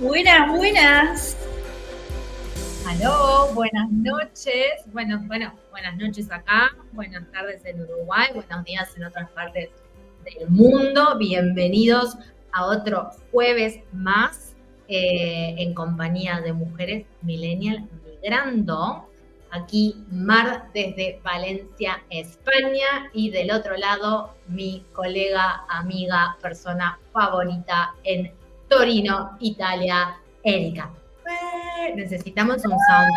Buenas, buenas. Aló, buenas noches. Buenas noches acá, buenas tardes en Uruguay, buenos días en otras partes del mundo. Bienvenidos a otro jueves más en compañía de mujeres millennial migrando. Aquí Mar desde Valencia, España, y del otro lado mi colega, amiga, persona favorita en Torino, Italia, Erika. Necesitamos un sound.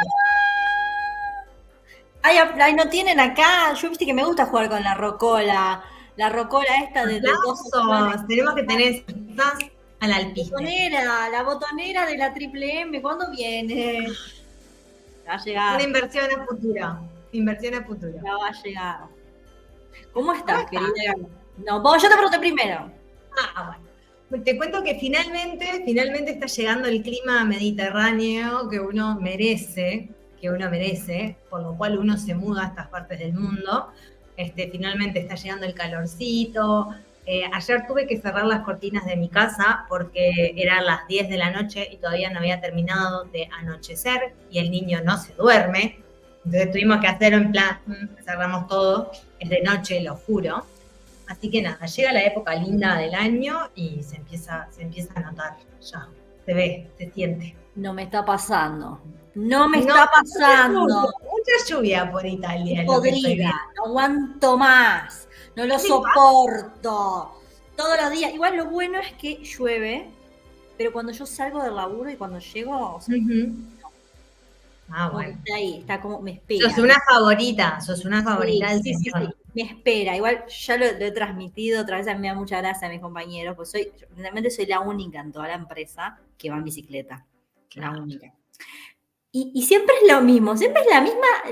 Ay, no tienen acá. Yo viste que me gusta jugar con la rocola. La rocola esta de dos opciones. ¡Aplausos! Tenemos que tener estas al alpiste. La botonera de la Triple M, ¿cuándo viene? Va a Una llegar, inversión a futuro. Inversión a futuro. ya va a llegar. ¿Cómo estás, ¿Cómo querida? No, yo te pregunté primero. Bueno. Te cuento que finalmente está llegando el clima mediterráneo que uno merece, por lo cual uno se muda a estas partes del mundo. Finalmente está llegando el calorcito. Ayer tuve que cerrar las cortinas de mi casa porque eran las 10 de la noche y todavía no había terminado de anochecer y el niño no se duerme. Entonces tuvimos que hacer en plan, cerramos todo, es de noche, lo juro. Así que nada, llega la época linda del año y se empieza a notar ya. Se ve, se siente. No me está pasando. No me está pasando. Mucha lluvia por Italia. Estoy podrida, no aguanto más. No lo soporto. Todos los días. Igual lo bueno es que llueve, pero cuando yo salgo del laburo y cuando llego, o sea, bueno. Está ahí, está como, me espera. Sos una favorita del sí, me espera. Igual ya lo he transmitido, otra vez a mí me da mucha gracia a mis compañeros, pues realmente soy la única en toda la empresa que va en bicicleta. Claro. La única. Y siempre es lo mismo, siempre es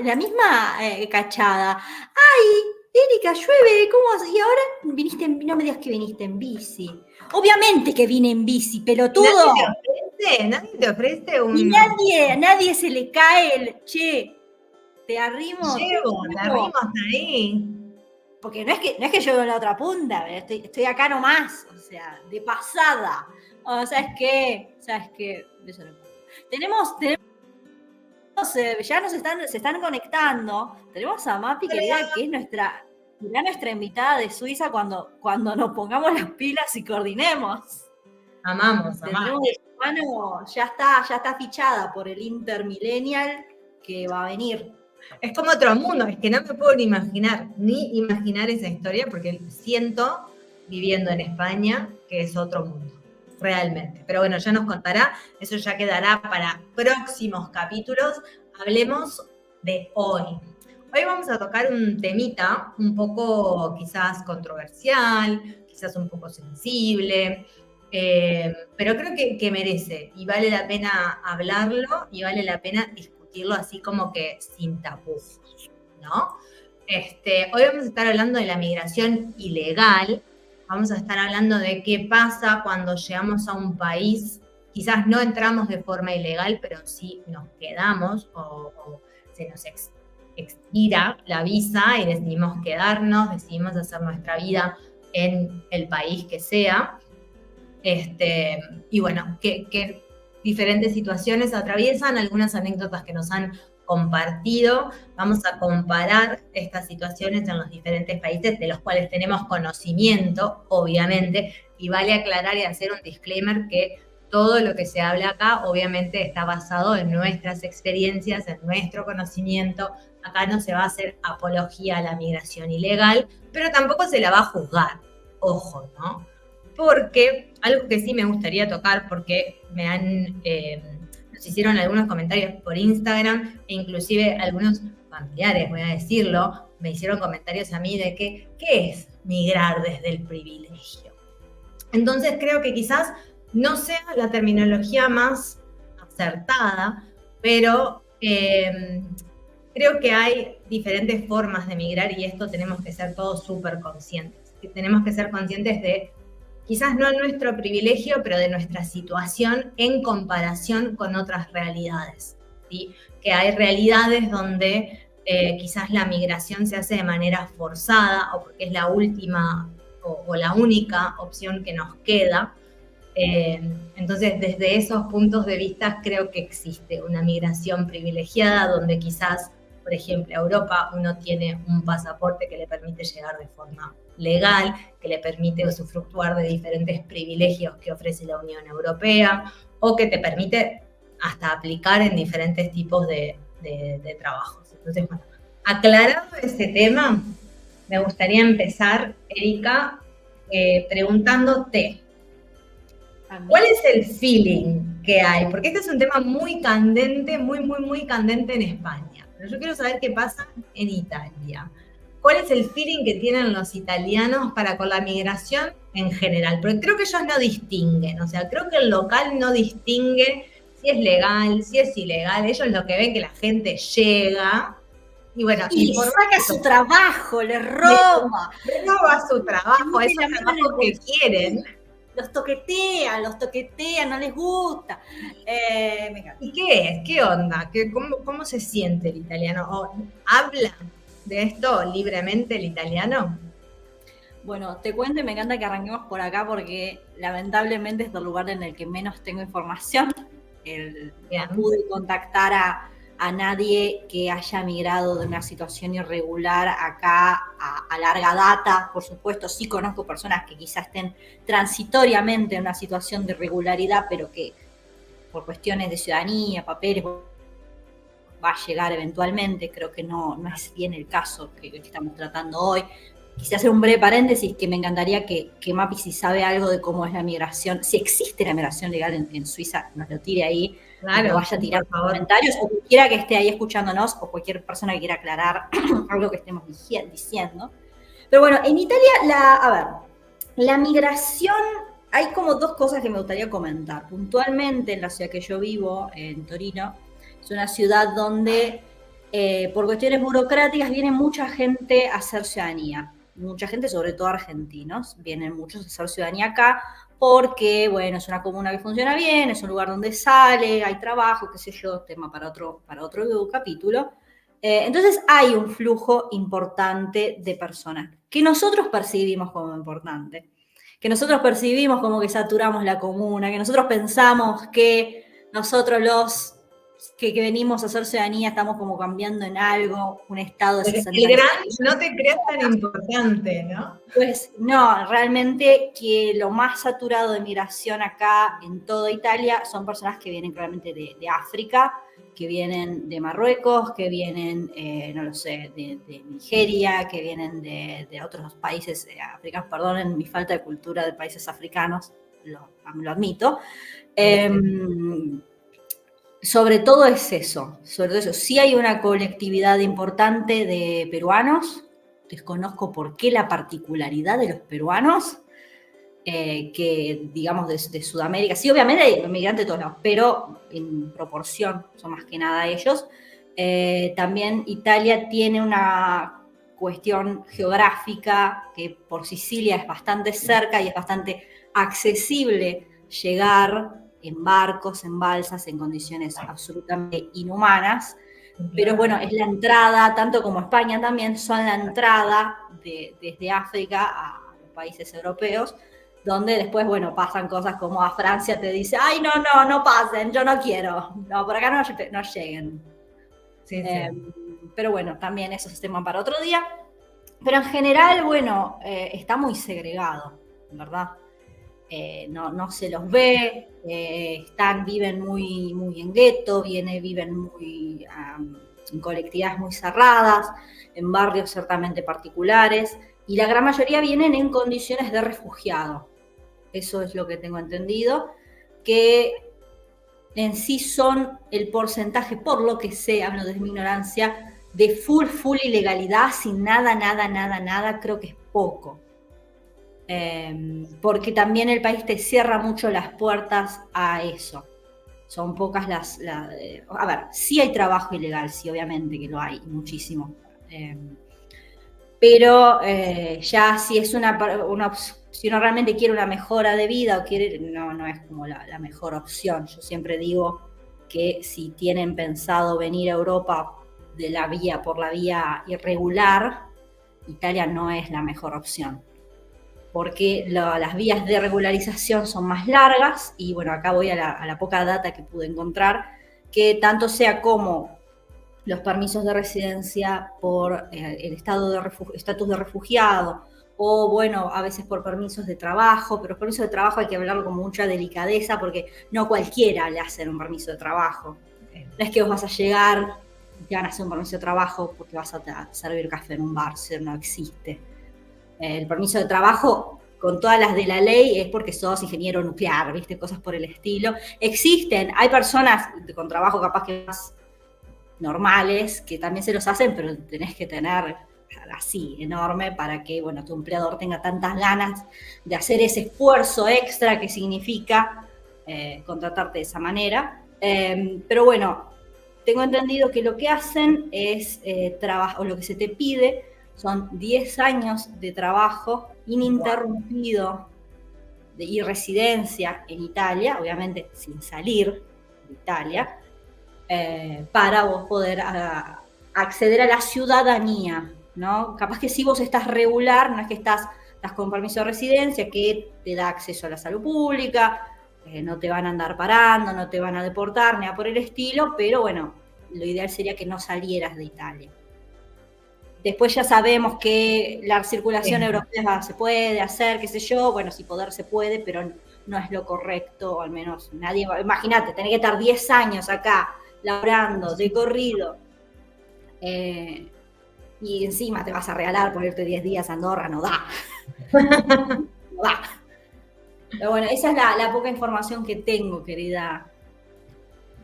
la misma cachada. ¡Ay, Erika, llueve! ¿Cómo? Y ahora no me digas que viniste en bici. Obviamente que vine en bici, pelotudo. ¿Nadie te ofrece un...? Y nadie se le cae el, che, te arrimo. Te arrimo hasta ahí. Porque no es que llego en la otra punta, estoy acá nomás, o sea, de pasada. ¿Sabes qué? Eso no. Tenemos ya se están conectando. Tenemos a Mapi, querida, que es nuestra invitada de Suiza cuando nos pongamos las pilas y coordinemos. Amamos. Bueno, ya está fichada por el Inter Millennial que va a venir. Es como otro mundo, es que no me puedo ni imaginar esa historia porque siento, viviendo en España, que es otro mundo. Realmente. Pero bueno, ya nos contará, eso ya quedará para próximos capítulos. Hablemos de hoy. Hoy vamos a tocar un temita un poco quizás controversial, quizás un poco sensible, pero creo que merece y vale la pena hablarlo y vale la pena discutirlo así como que sin tapujos, ¿no? Hoy vamos a estar hablando de la migración ilegal. Vamos a estar hablando de qué pasa cuando llegamos a un país, quizás no entramos de forma ilegal, pero sí nos quedamos o se nos expira la visa y decidimos quedarnos, decidimos hacer nuestra vida en el país que sea. Y bueno, qué diferentes situaciones atraviesan, algunas anécdotas que nos han compartido. Vamos a comparar estas situaciones en los diferentes países de los cuales tenemos conocimiento, obviamente, y vale aclarar y hacer un disclaimer que todo lo que se habla acá obviamente está basado en nuestras experiencias, en nuestro conocimiento. Acá no se va a hacer apología a la migración ilegal, pero tampoco se la va a juzgar. Ojo, ¿no? Porque algo que sí me gustaría tocar, porque nos hicieron algunos comentarios por Instagram e inclusive algunos familiares, voy a decirlo, me hicieron comentarios a mí de qué es migrar desde el privilegio. Entonces creo que quizás no sea la terminología más acertada, pero creo que hay diferentes formas de migrar y esto tenemos que ser todos súper conscientes. Tenemos que ser conscientes de quizás no nuestro privilegio, pero de nuestra situación en comparación con otras realidades, ¿sí? Que hay realidades donde quizás la migración se hace de manera forzada o porque es la última o la única opción que nos queda. Entonces, desde esos puntos de vista, creo que existe una migración privilegiada donde quizás, por ejemplo, a Europa uno tiene un pasaporte que le permite llegar de forma legal, que le permite usufructuar de diferentes privilegios que ofrece la Unión Europea o que te permite hasta aplicar en diferentes tipos de trabajos. Entonces, bueno, aclarado ese tema, me gustaría empezar, Erika, preguntándote, ¿cuál es el feeling que hay? Porque este es un tema muy candente, muy candente en España. Pero yo quiero saber qué pasa en Italia. ¿Cuál es el feeling que tienen los italianos para con la migración en general? Porque creo que ellos no distinguen, o sea, creo que el local no distingue si es legal, si es ilegal. Ellos lo que ven que la gente llega y bueno, y le saca su trabajo, le roba. Le roba su trabajo, esos trabajos que quieren. Los toquetean, no les gusta. Me encanta. ¿Y qué es? ¿Qué onda? ¿Cómo se siente el italiano? ¿O habla de esto libremente el italiano? Bueno, te cuento y me encanta que arranquemos por acá porque lamentablemente es el lugar en el que menos tengo información. No pude contactar a nadie que haya migrado de una situación irregular acá a larga data. Por supuesto, sí conozco personas que quizás estén transitoriamente en una situación de irregularidad, pero que por cuestiones de ciudadanía, papeles, va a llegar eventualmente. Creo que no es bien el caso que estamos tratando hoy. Quise hacer un breve paréntesis que me encantaría que Mapi, si sabe algo de cómo es la migración, si existe la migración legal en Suiza, nos lo tire ahí, claro, lo vaya a tirar en comentarios, o cualquiera que esté ahí escuchándonos, o cualquier persona que quiera aclarar algo que estemos diciendo. Pero bueno, en Italia, la migración, hay como dos cosas que me gustaría comentar. Puntualmente, en la ciudad que yo vivo, en Torino, es una ciudad donde por cuestiones burocráticas viene mucha gente a hacer ciudadanía. Mucha gente, sobre todo argentinos, vienen muchos a hacer ciudadanía acá porque, bueno, es una comuna que funciona bien, es un lugar donde sale, hay trabajo, qué sé yo, tema para otro capítulo. Entonces hay un flujo importante de personas que nosotros percibimos como importante, que nosotros percibimos como que saturamos la comuna, que nosotros pensamos que nosotros los que venimos a hacer ciudadanía estamos como cambiando en algo, un estado de 60 El gran no te creas tan importante, ¿no? Pues no, realmente que lo más saturado de migración acá en toda Italia son personas que vienen claramente de África, que vienen de Marruecos, que vienen, no lo sé, de Nigeria, que vienen de otros países africanos. Perdonen mi falta de cultura de países africanos, lo admito. Sobre todo es eso. Sí hay una colectividad importante de peruanos. Desconozco por qué la particularidad de los peruanos, que digamos de Sudamérica. Sí, obviamente hay inmigrantes de todos lados, pero en proporción son más que nada ellos. También Italia tiene una cuestión geográfica que por Sicilia es bastante cerca y es bastante accesible llegar en barcos, en balsas, en condiciones absolutamente inhumanas. Pero bueno, es la entrada, tanto como España también, son la entrada desde África a los países europeos, donde después, bueno, pasan cosas como a Francia te dice, ay, no pasen, yo no quiero, no, por acá no lleguen. Sí. Pero bueno, también eso es tema para otro día. Pero en general, bueno, está muy segregado, ¿verdad? No se los ve, viven muy en gueto, viven muy en colectividades muy cerradas, en barrios ciertamente particulares, y la gran mayoría vienen en condiciones de refugiado. Eso es lo que tengo entendido, que en sí son el porcentaje, por lo que sé, hablo desde mi ignorancia, de full ilegalidad, sin nada, creo que es poco. Porque también el país te cierra mucho las puertas a eso. Son pocas a ver, sí hay trabajo ilegal, sí, obviamente que lo hay, muchísimo. Pero ya si es si uno realmente quiere una mejora de vida o quiere, no es como la mejor opción. Yo siempre digo que si tienen pensado venir a Europa por la vía irregular, Italia no es la mejor opción. porque las vías de regularización son más largas, y bueno, acá voy a la poca data que pude encontrar, que tanto sea como los permisos de residencia por el estatus de refugiado, o bueno, a veces por permisos de trabajo, pero permisos de trabajo hay que hablarlo con mucha delicadeza, porque no cualquiera le hacen un permiso de trabajo. No es que vos vas a llegar y te van a hacer un permiso de trabajo porque vas a servir café en un bar, no existe. El permiso de trabajo, con todas las de la ley, es porque sos ingeniero nuclear, ¿viste? Cosas por el estilo. Existen, hay personas con trabajo capaz que más normales que también se los hacen, pero tenés que tener así, enorme, para que, bueno, tu empleador tenga tantas ganas de hacer ese esfuerzo extra que significa contratarte de esa manera. Pero bueno, tengo entendido que lo que hacen es trabajo, o lo que se te pide son 10 años de trabajo ininterrumpido y residencia en Italia, obviamente sin salir de Italia, para vos poder acceder a la ciudadanía, ¿no? Capaz que si vos estás regular, no es que estás con permiso de residencia, que te da acceso a la salud pública, no te van a andar parando, no te van a deportar, ni a por el estilo, pero bueno, lo ideal sería que no salieras de Italia. Después ya sabemos que la circulación europea se puede hacer, qué sé yo, bueno, si poder se puede, pero no es lo correcto, o al menos nadie, imagínate, tener que estar 10 años acá, laburando, de corrido, y encima te vas a regalar por irte 10 días a Andorra, no da. No da. Pero bueno, esa es la poca información que tengo, querida.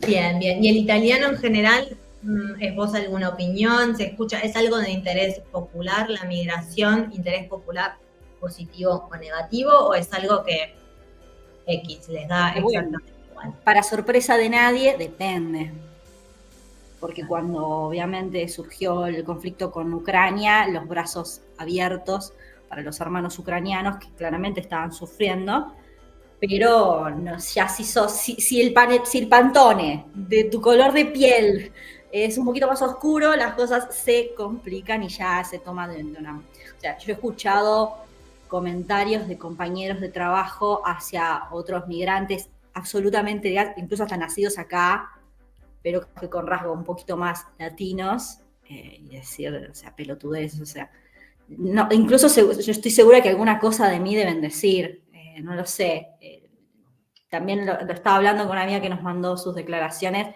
Bien, bien. ¿Y el italiano en general, es vos alguna opinión? ¿Se escucha? ¿Es algo de interés popular la migración? ¿Interés popular positivo o negativo? ¿O es algo que X les da exactamente igual? Para sorpresa de nadie, depende. Porque cuando obviamente surgió el conflicto con Ucrania, los brazos abiertos para los hermanos ucranianos, que claramente estaban sufriendo, pero no, ya si el Pantone de tu color de piel es un poquito más oscuro, las cosas se complican y ya se toma de una... O sea, yo he escuchado comentarios de compañeros de trabajo hacia otros migrantes absolutamente, incluso hasta nacidos acá, pero que con rasgos un poquito más latinos, y decir, o sea, pelotudez, o sea, no, incluso yo estoy segura que alguna cosa de mí deben decir, no lo sé. También lo estaba hablando con una amiga que nos mandó sus declaraciones,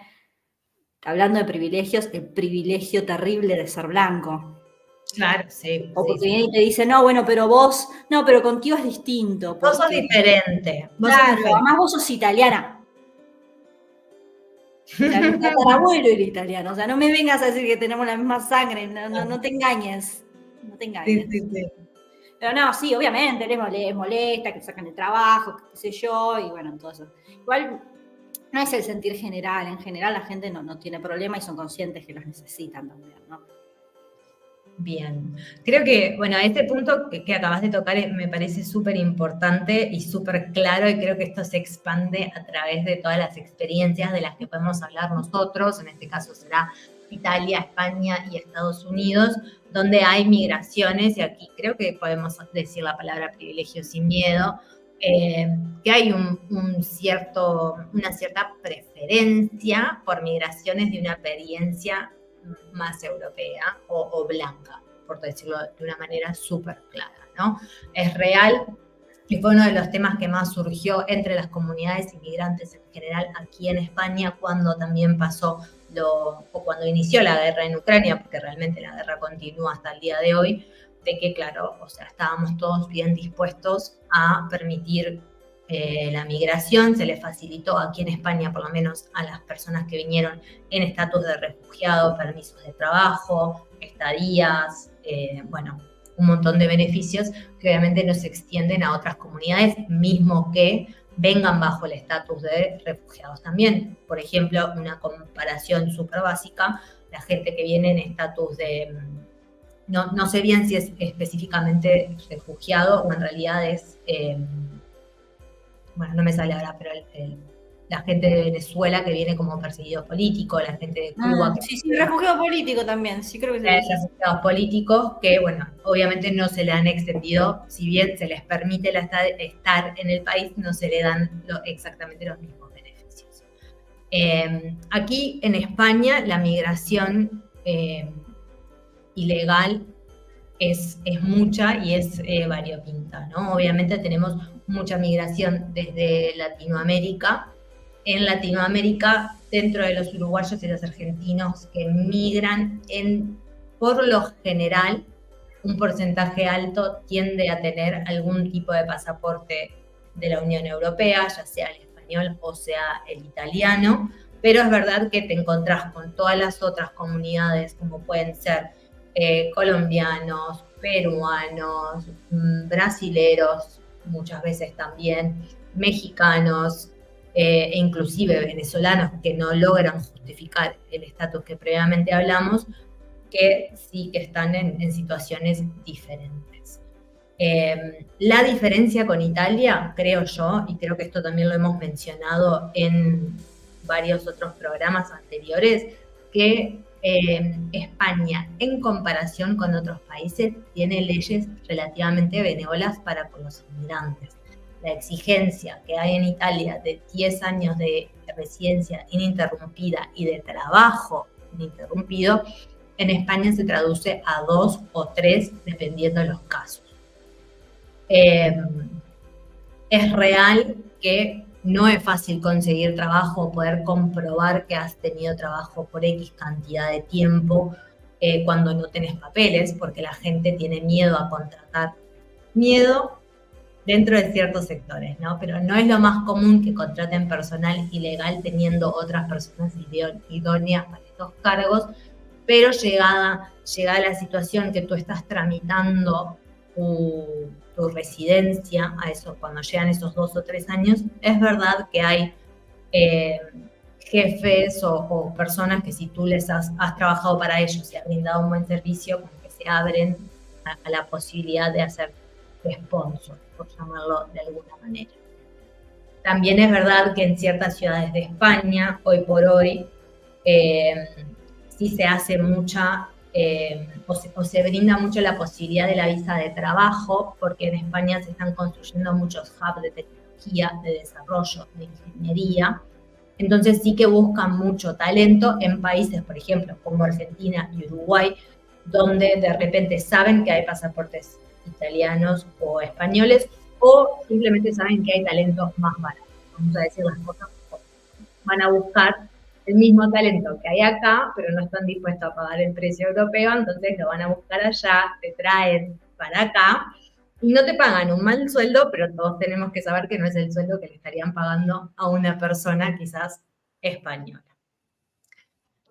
hablando de privilegios, el privilegio terrible de ser blanco. Claro, sí. O porque viene y te dice, no, bueno, pero vos, no, pero contigo es distinto. Vos sos diferente. Claro, además vos sos italiana. Mi tatarabuelo era italiano, o sea, no me vengas a decir que tenemos la misma sangre, no te engañes. No te engañes. Sí, sí, sí. Pero no, sí, obviamente, les molesta que sacan el trabajo, qué sé yo, y bueno, todo eso. Igual no es el sentir general, en general la gente no tiene problema y son conscientes que los necesitan también, ¿no? Bien, creo que, bueno, este punto que acabas de tocar me parece súper importante y súper claro, y creo que esto se expande a través de todas las experiencias de las que podemos hablar nosotros, en este caso será Italia, España y Estados Unidos, donde hay migraciones, y aquí creo que podemos decir la palabra privilegio sin miedo, que hay una cierta preferencia por migraciones de una apariencia más europea o blanca, por decirlo de una manera súper clara, ¿no? Es real y fue uno de los temas que más surgió entre las comunidades inmigrantes en general aquí en España cuando también pasó o cuando inició la guerra en Ucrania, porque realmente la guerra continúa hasta el día de hoy, de que, claro, o sea, estábamos todos bien dispuestos a permitir la migración. Se le facilitó aquí en España, por lo menos a las personas que vinieron en estatus de refugiado, permisos de trabajo, estadías, bueno, un montón de beneficios que obviamente no se extienden a otras comunidades, mismo que vengan bajo el estatus de refugiados también. Por ejemplo, una comparación súper básica, la gente que viene en estatus de... No sé bien si es específicamente refugiado o en realidad es... bueno, no me sale ahora, pero la gente de Venezuela que viene como perseguido político, la gente de Cuba que Sí, refugiado político también, sí creo que se dice. refugiados políticos que, bueno, obviamente no se le han extendido, si bien se les permite estar en el país, no se le dan exactamente los mismos beneficios. Aquí en España la migración ilegal es mucha y es variopinta, ¿no? Obviamente tenemos mucha migración desde Latinoamérica. En Latinoamérica, dentro de los uruguayos y los argentinos que migran, por lo general, un porcentaje alto tiende a tener algún tipo de pasaporte de la Unión Europea, ya sea el español o sea el italiano, pero es verdad que te encontrás con todas las otras comunidades, como pueden ser colombianos, peruanos, brasileros, muchas veces también, mexicanos, e inclusive venezolanos que no logran justificar el estatus que previamente hablamos, que sí que están en situaciones diferentes. La diferencia con Italia, creo yo, y creo que esto también lo hemos mencionado en varios otros programas anteriores, que España, en comparación con otros países, tiene leyes relativamente benévolas para con los inmigrantes. La exigencia que hay en Italia de 10 años de residencia ininterrumpida y de trabajo ininterrumpido, en España se traduce a 2 o 3, dependiendo de los casos. Es real que no es fácil conseguir trabajo o poder comprobar que has tenido trabajo por X cantidad de tiempo cuando no tenés papeles, porque la gente tiene miedo a contratar. Miedo dentro de ciertos sectores, ¿no? Pero no es lo más común que contraten personal ilegal teniendo otras personas idóneas para estos cargos, pero llegada la situación que tú estás tramitando tu residencia, a eso, cuando llegan esos 2 o 3 años, es verdad que hay jefes o personas que si tú les has trabajado para ellos y has brindado un buen servicio, como que se abren a la posibilidad de hacer sponsor, por llamarlo de alguna manera. También es verdad que en ciertas ciudades de España, hoy por hoy, sí se hace mucha, o se brinda mucho la posibilidad de la visa de trabajo, porque en España se están construyendo muchos hubs de tecnología, de desarrollo, de ingeniería. Entonces sí que buscan mucho talento en países, por ejemplo, como Argentina y Uruguay, donde de repente saben que hay pasaportes italianos o españoles, o simplemente saben que hay talentos más baratos. Vamos a decir las cosas, van a buscar el mismo talento que hay acá, pero no están dispuestos a pagar el precio europeo, entonces lo van a buscar allá, te traen para acá, y no te pagan un mal sueldo, pero todos tenemos que saber que no es el sueldo que le estarían pagando a una persona quizás española.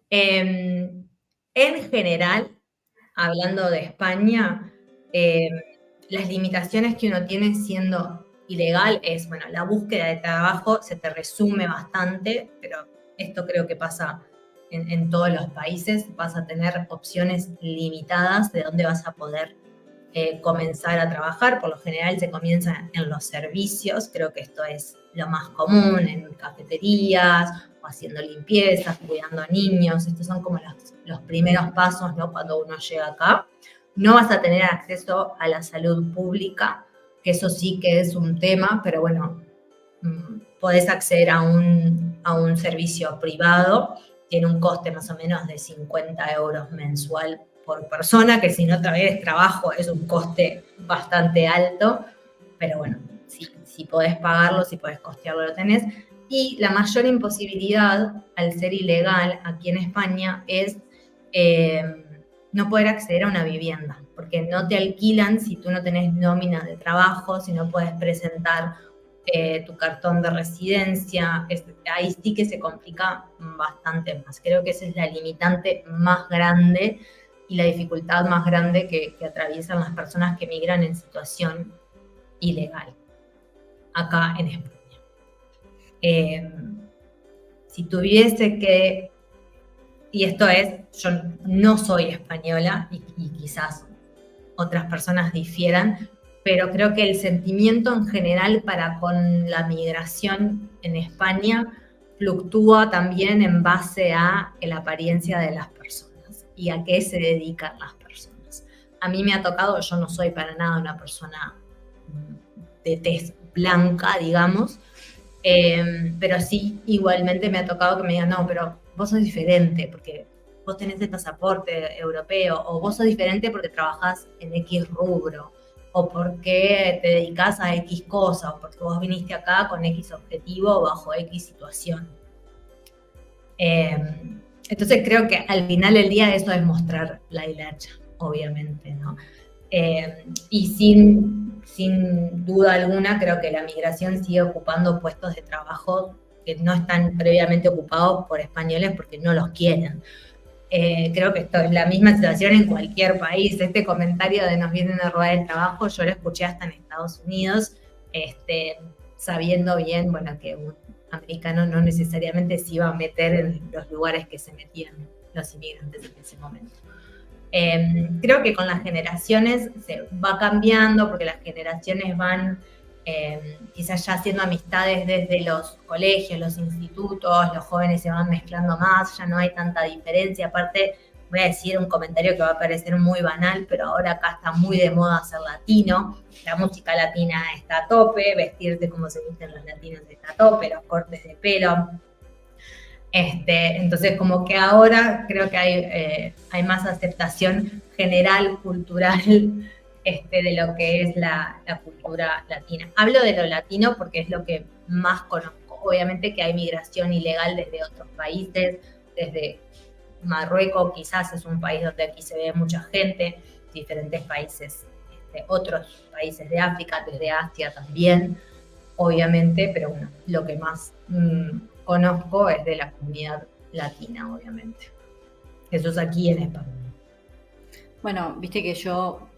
En general, hablando de España, las limitaciones que uno tiene siendo ilegal es, bueno, la búsqueda de trabajo se te resume bastante, pero esto creo que pasa en todos los países, vas a tener opciones limitadas de dónde vas a poder comenzar a trabajar. Por lo general se comienza en los servicios, creo que esto es lo más común, en cafeterías, o haciendo limpiezas, cuidando a niños. Estos son como los primeros pasos, ¿no? Cuando uno llega acá. No vas a tener acceso a la salud pública, que eso sí que es un tema, pero bueno, podés acceder a un servicio privado, tiene un coste más o menos de 50 euros mensual por persona, que si no traes trabajo es un coste bastante alto, pero bueno, si podés pagarlo, si podés costearlo, lo tenés. Y la mayor imposibilidad al ser ilegal aquí en España es no poder acceder a una vivienda, porque no te alquilan si tú no tenés nómina de trabajo, si no puedes presentar tu cartón de residencia. Ahí sí que se complica bastante más. Creo que esa es la limitante más grande y la dificultad más grande que atraviesan las personas que migran en situación ilegal acá en España. Si tuviese que, y esto es, yo no soy española y quizás otras personas difieran, pero creo que el sentimiento en general para con la migración en España fluctúa también en base a la apariencia de las personas y a qué se dedican las personas. A mí me ha tocado, yo no soy para nada una persona de tez blanca, digamos, pero sí igualmente me ha tocado que me digan, no, pero vos sos diferente porque vos tenés el pasaporte europeo, o vos sos diferente porque trabajás en X rubro, o porque te dedicás a X cosa, o porque vos viniste acá con X objetivo bajo X situación. Entonces creo que al final del día eso es mostrar la hilacha, obviamente, ¿no? Y sin duda alguna creo que la migración sigue ocupando puestos de trabajo que no están previamente ocupados por españoles porque no los quieren. Creo que esto es la misma situación en cualquier país. Este comentario de nos vienen a robar el trabajo, yo lo escuché hasta en Estados Unidos, sabiendo bien, bueno, que un americano no necesariamente se iba a meter en los lugares que se metían los inmigrantes en ese momento. Creo que con las generaciones se va cambiando, porque las generaciones van quizás ya haciendo amistades desde los colegios, los institutos, los jóvenes se van mezclando más, ya no hay tanta diferencia. Aparte, voy a decir un comentario que va a parecer muy banal, pero ahora acá está muy de moda ser latino, la música latina está a tope, vestirte como se visten los latinos está a tope, los cortes de pelo. Entonces, como que ahora creo que hay más aceptación general, cultural, de lo que es la cultura latina. Hablo de lo latino porque es lo que más conozco. Obviamente que hay migración ilegal desde otros países, desde Marruecos quizás es un país donde aquí se ve mucha gente, diferentes países, otros países de África, desde Asia también, obviamente, pero bueno, lo que más conozco es de la comunidad latina, obviamente. Eso es aquí en España. Bueno, viste que yo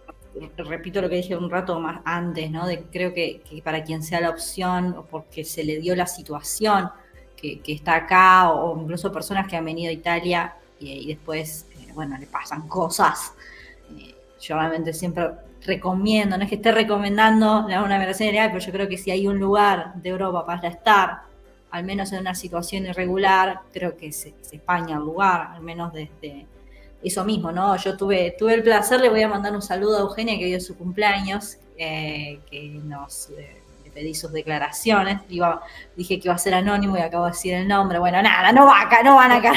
repito lo que dije un rato más antes, ¿no? Creo que para quien sea la opción, o porque se le dio la situación que está acá, o incluso personas que han venido a Italia y después, bueno, le pasan cosas. Yo realmente siempre recomiendo, no es que esté recomendando una migración ilegal, pero yo creo que si hay un lugar de Europa para estar, al menos en una situación irregular, creo que es España el lugar, al menos desde eso mismo, ¿no? Yo tuve el placer, le voy a mandar un saludo a Eugenia, que hoy es su cumpleaños, que nos le pedí sus declaraciones, dije que iba a ser anónimo y acabo de decir el nombre, bueno, nada, no van acá.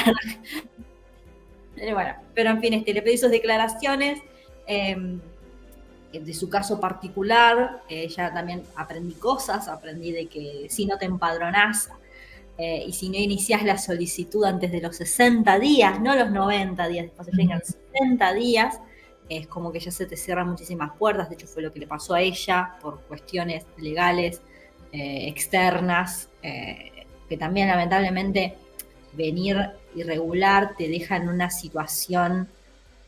Bueno, pero en fin, le pedí sus declaraciones, de su caso particular, ya también aprendí de que si no te empadronás, y si no iniciás la solicitud antes de los 60 días, no los 90 días, después de llegan 60 días, es como que ya se te cierran muchísimas puertas. De hecho, fue lo que le pasó a ella por cuestiones legales, externas, que también lamentablemente venir irregular te deja en una situación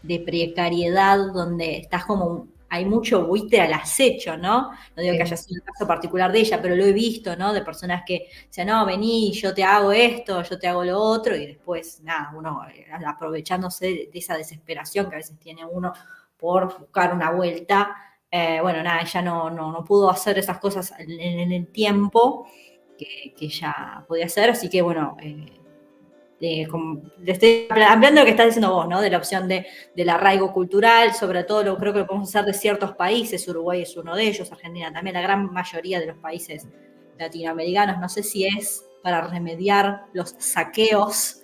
de precariedad donde estás como hay mucho buitre al acecho, ¿no? No digo que haya sido el caso particular de ella, pero lo he visto, ¿no? De personas que dicen, no, vení, yo te hago esto, yo te hago lo otro, y después, nada, uno aprovechándose de esa desesperación que a veces tiene uno por buscar una vuelta. Bueno, nada, ella no pudo hacer esas cosas en el tiempo que ella podía hacer, así que, bueno, le estoy ampliando lo que estás diciendo vos, ¿no? De la opción del arraigo cultural, sobre todo creo que lo podemos hacer de ciertos países, Uruguay es uno de ellos, Argentina también, la gran mayoría de los países latinoamericanos. No sé si es para remediar los saqueos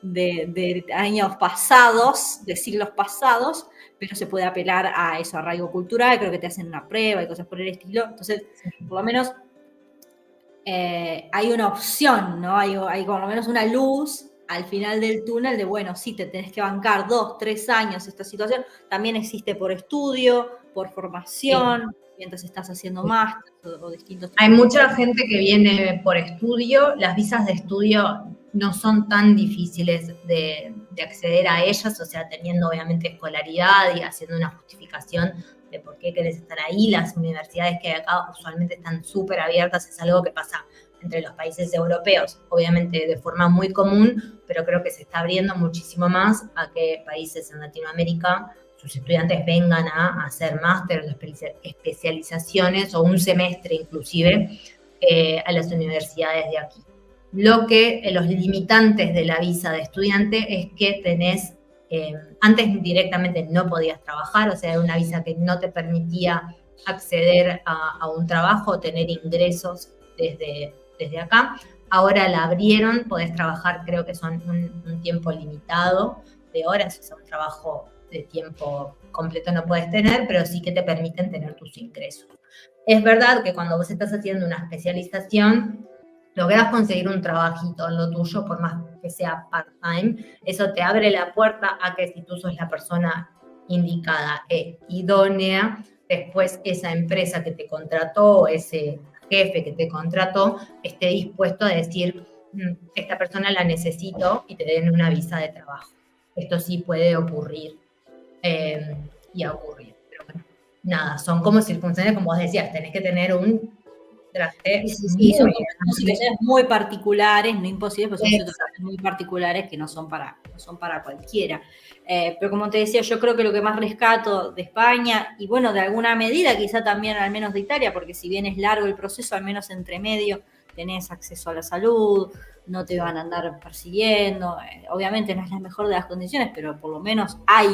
de años pasados, de siglos pasados, pero se puede apelar a eso, arraigo cultural, creo que te hacen una prueba y cosas por el estilo. Entonces, por lo menos hay una opción, ¿no? Hay por lo menos una luz al final del túnel de, bueno, sí, te tenés que bancar 2, 3 años esta situación. También existe por estudio, por formación, mientras estás haciendo máster o distintos... Hay mucha gente que viene por estudio. Las visas de estudio no son tan difíciles de acceder a ellas, o sea, teniendo obviamente escolaridad y haciendo una justificación de por qué querés estar ahí. Las universidades que hay acá usualmente están súper abiertas, es algo que pasa entre los países europeos, obviamente de forma muy común, pero creo que se está abriendo muchísimo más a que países en Latinoamérica sus estudiantes vengan a hacer máster o especializaciones o un semestre inclusive a las universidades de aquí. Los limitantes de la visa de estudiante es que tenés, antes directamente no podías trabajar, o sea, era una visa que no te permitía acceder a un trabajo, tener ingresos desde acá. Ahora la abrieron, podés trabajar, creo que son un tiempo limitado de horas, o sea, un trabajo de tiempo completo no puedes tener, pero sí que te permiten tener tus ingresos. Es verdad que cuando vos estás haciendo una especialización, lográs conseguir un trabajito en lo tuyo, por más que sea part-time, eso te abre la puerta a que si tú sos la persona indicada e idónea, después esa empresa que te contrató, ese jefe que te contrató, esté dispuesto a decir, esta persona la necesito y te den una visa de trabajo. Esto sí puede ocurrir y ha ocurrido. Pero bueno, nada, son como circunstancias, como vos decías, tenés que tener un traje. Sí, son situaciones muy particulares, no imposibles, pero son situaciones muy particulares que no son para cualquiera. Pero como te decía, yo creo que lo que más rescato de España, y bueno, de alguna medida quizá también al menos de Italia, porque si bien es largo el proceso, al menos entre medio tenés acceso a la salud, no te van a andar persiguiendo, obviamente no es la mejor de las condiciones, pero por lo menos hay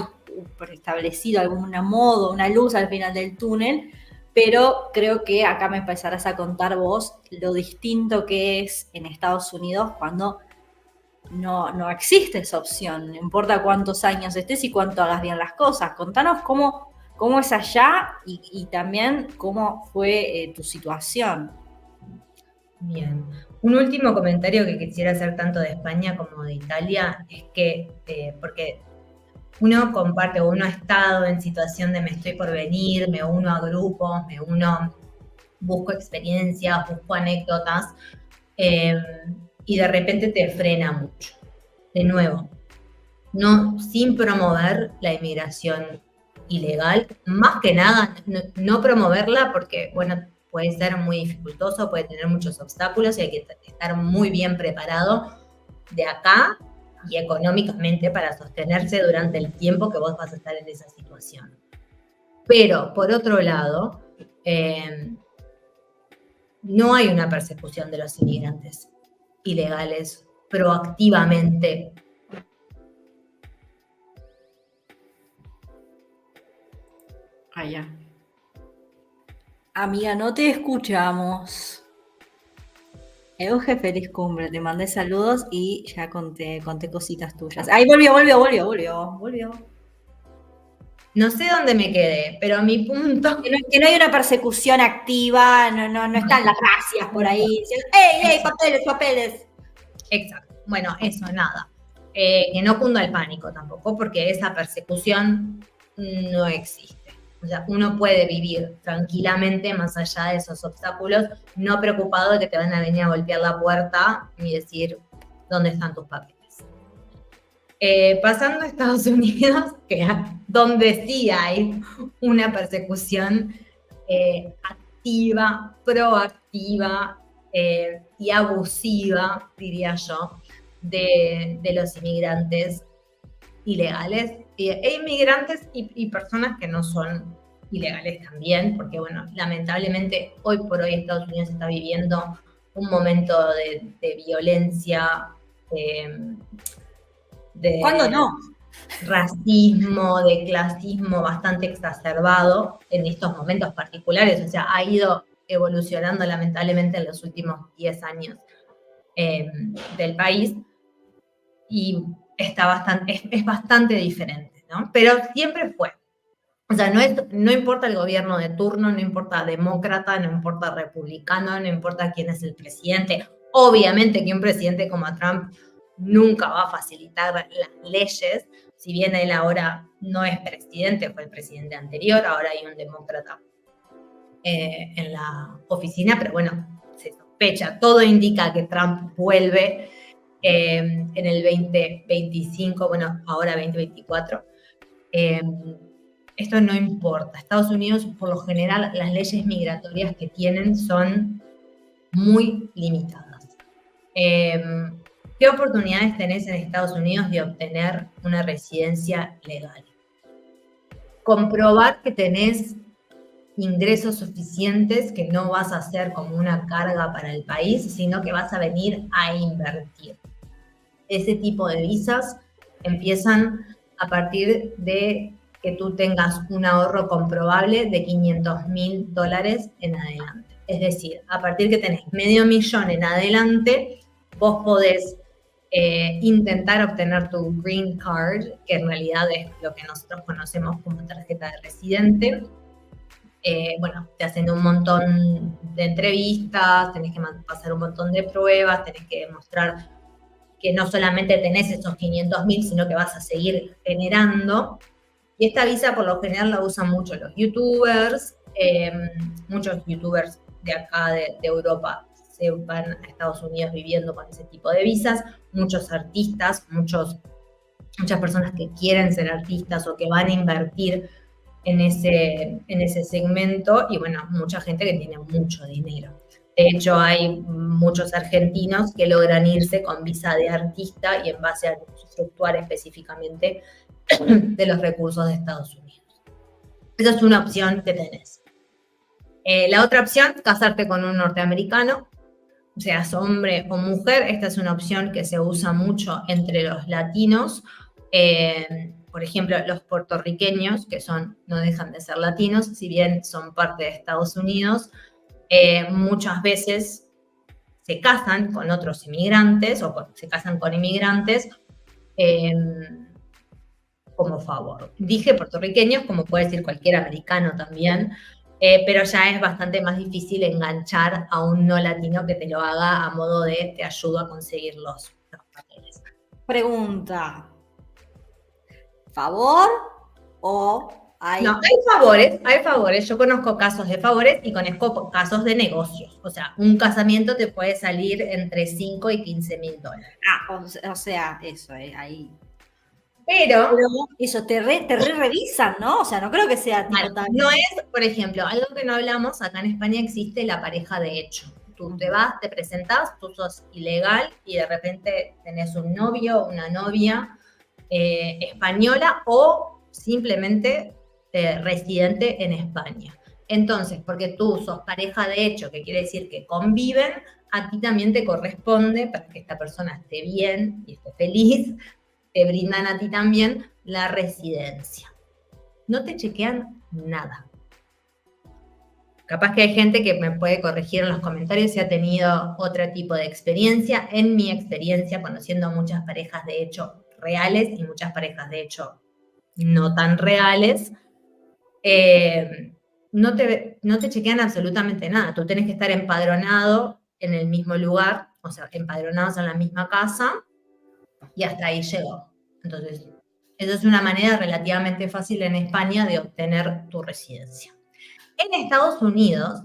establecido algún modo, una luz al final del túnel. Pero creo que acá me empezarás a contar vos lo distinto que es en Estados Unidos cuando no existe esa opción, no importa cuántos años estés y cuánto hagas bien las cosas. Contanos cómo es allá y también cómo fue tu situación. Bien. Un último comentario que quisiera hacer tanto de España como de Italia es que, porque uno comparte o uno ha estado en situación de me estoy por venir, me uno a grupos, busco experiencias, busco anécdotas y de repente te frena mucho. De nuevo, no, sin promover la inmigración ilegal, más que nada no promoverla porque, bueno, puede ser muy dificultoso, puede tener muchos obstáculos y hay que estar muy bien preparado de acá y económicamente para sostenerse durante el tiempo que vos vas a estar en esa situación. Pero, por otro lado, no hay una persecución de los inmigrantes ilegales proactivamente. Allá. Amiga, no te escuchamos. Euge, feliz cumbre. Te mandé saludos y ya conté cositas tuyas. Ahí volvió. No sé dónde me quedé, pero mi punto... Que no hay una persecución activa, no están las racias por ahí diciendo, ¡ey, papeles! Exacto. Bueno, eso, nada. Que no cunda el pánico tampoco, porque esa persecución no existe. O sea, uno puede vivir tranquilamente más allá de esos obstáculos, no preocupado de que te van a venir a golpear la puerta y decir, ¿dónde están tus papeles? Pasando a Estados Unidos, donde sí hay una persecución activa, proactiva y abusiva, diría yo, de los inmigrantes ilegales e inmigrantes y personas que no son ilegales también, porque bueno, lamentablemente hoy por hoy Estados Unidos está viviendo un momento de violencia, de ¿Cuándo no? racismo, de clasismo bastante exacerbado en estos momentos particulares, o sea, ha ido evolucionando lamentablemente en los últimos 10 años del país y es bastante diferente, ¿no? Pero siempre fue. O sea, no importa el gobierno de turno, no importa demócrata, no importa republicano, no importa quién es el presidente. Obviamente que un presidente como Trump nunca va a facilitar las leyes, si bien él ahora no es presidente, fue el presidente anterior, ahora hay un demócrata en la oficina, pero bueno, se sospecha, todo indica que Trump vuelve en el 2025, bueno, ahora 2024. Esto no importa. Estados Unidos, por lo general, las leyes migratorias que tienen son muy limitadas. ¿Qué oportunidades tenés en Estados Unidos de obtener una residencia legal? comprobar que tenés ingresos suficientes, que no vas a ser como una carga para el país, sino que vas a venir a invertir. Ese tipo de visas empiezan a partir de que tú tengas un ahorro comprobable de $500.000 en adelante. Es decir, a partir que tenés $500.000 en adelante, vos podés intentar obtener tu Green Card, que en realidad es lo que nosotros conocemos como tarjeta de residente. Bueno, te hacen un montón de entrevistas, tenés que pasar un montón de pruebas, tenés que demostrar que no solamente tenés esos 500.000, sino que vas a seguir generando. Y esta visa por lo general la usan mucho los youtubers, muchos youtubers de acá de Europa se van a Estados Unidos viviendo con ese tipo de visas, muchos artistas, muchas personas que quieren ser artistas o que van a invertir en ese segmento, y bueno, mucha gente que tiene mucho dinero. De hecho, hay muchos argentinos que logran irse con visa de artista y en base a usufructuar específicamente de los recursos de Estados Unidos. Esa es una opción que tenés. La otra opción, casarte con un norteamericano, seas hombre o mujer. Esta es una opción que se usa mucho entre los latinos. Por ejemplo, los puertorriqueños, que no dejan de ser latinos, si bien son parte de Estados Unidos, muchas veces se casan con otros inmigrantes o se casan con inmigrantes como favor. Dije puertorriqueños, como puede decir cualquier americano también, pero ya es bastante más difícil enganchar a un no latino que te lo haga a modo de te ayudo a conseguir los papeles. Pregunta. ¿Favor o hay...? No, hay favores. Yo conozco casos de favores y conozco casos de negocios. O sea, un casamiento te puede salir entre $5 y $15.000. O sea, eso, ahí. Pero eso, te revisan, ¿no? O sea, no creo que sea tipo tan... No es, por ejemplo, algo que no hablamos, acá en España existe la pareja de hecho. Tú te vas, te presentás, tú sos ilegal y de repente tenés un novio, una novia española o simplemente residente en España. Entonces, porque tú sos pareja de hecho, que quiere decir que conviven, a ti también te corresponde, para que esta persona esté bien y esté feliz, te brindan a ti también la residencia. No te chequean nada. Capaz que hay gente que me puede corregir en los comentarios si ha tenido otro tipo de experiencia. En mi experiencia, conociendo muchas parejas de hecho reales y muchas parejas de hecho no tan reales, no te chequean absolutamente nada. Tú tienes que estar empadronado en el mismo lugar, o sea, empadronados en la misma casa, y hasta ahí llegó. Entonces, eso es una manera relativamente fácil en España de obtener tu residencia. En Estados Unidos,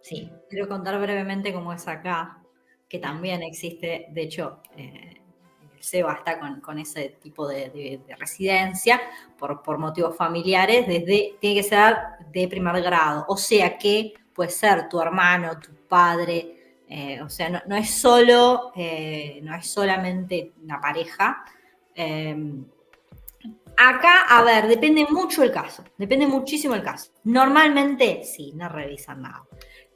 sí. Quiero contar brevemente cómo es acá, que también existe, de hecho, el SEBA está con ese tipo de residencia por motivos familiares, tiene que ser de primer grado, o sea que puede ser tu hermano, tu padre, o sea, no es solamente una pareja. Acá, a ver, depende mucho el caso, depende muchísimo el caso. Normalmente, sí, no revisan nada.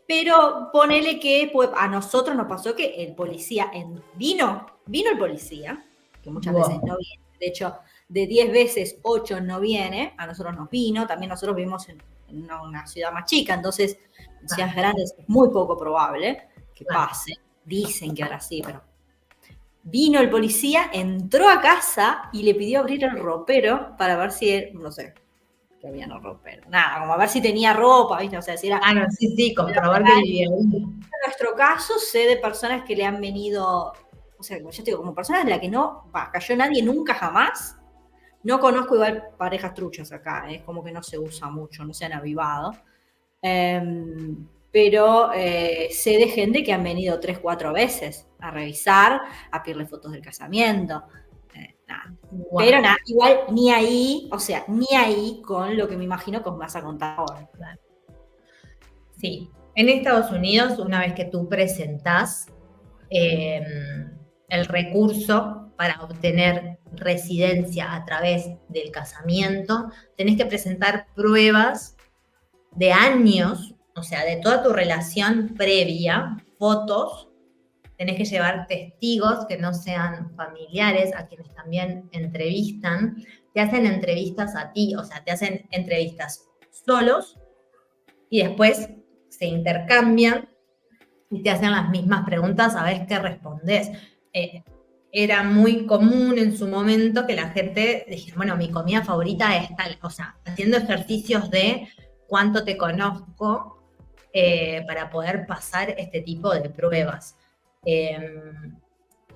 Pero ponele que a nosotros nos pasó que el policía vino el policía, que muchas veces no viene. De hecho, de 10 veces, 8 no viene. A nosotros nos vino. También nosotros vivimos en una ciudad más chica, entonces en ciudades grandes es muy poco probable que pase. Dicen que ahora sí, pero... Vino el policía, entró a casa y le pidió abrir el ropero para ver si él, no sé, que había no ropero, nada, como a ver si tenía ropa, ¿viste? O sea, si era... sí, comprobar que vivía ahí. En nuestro caso, sé de personas que le han venido, o sea, como yo te digo, como personas de las que no cayó nadie nunca jamás. No conozco igual parejas truchas acá, es como que no se usa mucho, no se han avivado. Pero sé de gente que han venido 3, 4 veces a revisar, a pedirle fotos del casamiento. Nada. Wow. Pero nada, igual ni ahí, o sea, ni ahí con lo que me imagino que os vas a contar ahora. Sí, en Estados Unidos, una vez que tú presentás el recurso para obtener residencia a través del casamiento, tenés que presentar pruebas de años, o sea, de toda tu relación previa, fotos, tenés que llevar testigos que no sean familiares, a quienes también entrevistan, te hacen entrevistas a ti, o sea, te hacen entrevistas solos y después se intercambian y te hacen las mismas preguntas a ver qué respondes. Era muy común en su momento que la gente dijera, bueno, mi comida favorita es tal, o sea, haciendo ejercicios de cuánto te conozco para poder pasar este tipo de pruebas.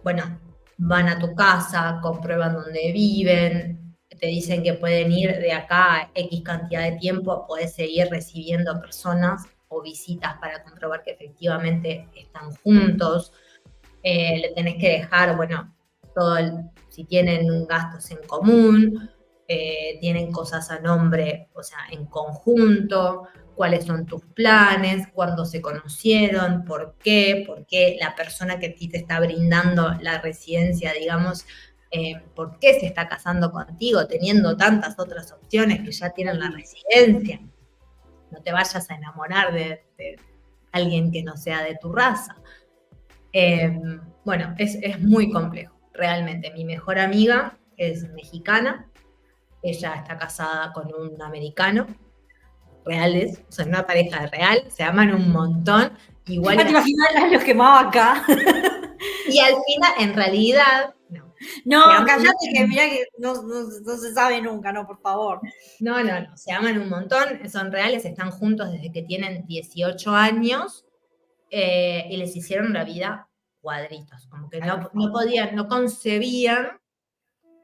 Bueno, van a tu casa, comprueban dónde viven, te dicen que pueden ir de acá a X cantidad de tiempo, podés seguir recibiendo personas o visitas para comprobar que efectivamente están juntos. Le tenés que dejar, bueno, si tienen gastos en común, tienen cosas a nombre, o sea, en conjunto, cuáles son tus planes, cuándo se conocieron, por qué la persona que a ti te está brindando la residencia, digamos, por qué se está casando contigo, teniendo tantas otras opciones que ya tienen la residencia. No te vayas a enamorar de alguien que no sea de tu raza. Bueno, es muy complejo, realmente. Mi mejor amiga es mexicana, ella está casada con un americano, reales, son una pareja real, se aman un montón. Igual ¿Te imaginas los quemaba acá? Y al final, en realidad, no. No, cállate que mira que no se sabe nunca, no, por favor. No, se aman un montón, son reales, están juntos desde que tienen 18 años y les hicieron la vida cuadritos, como que no podían, no concebían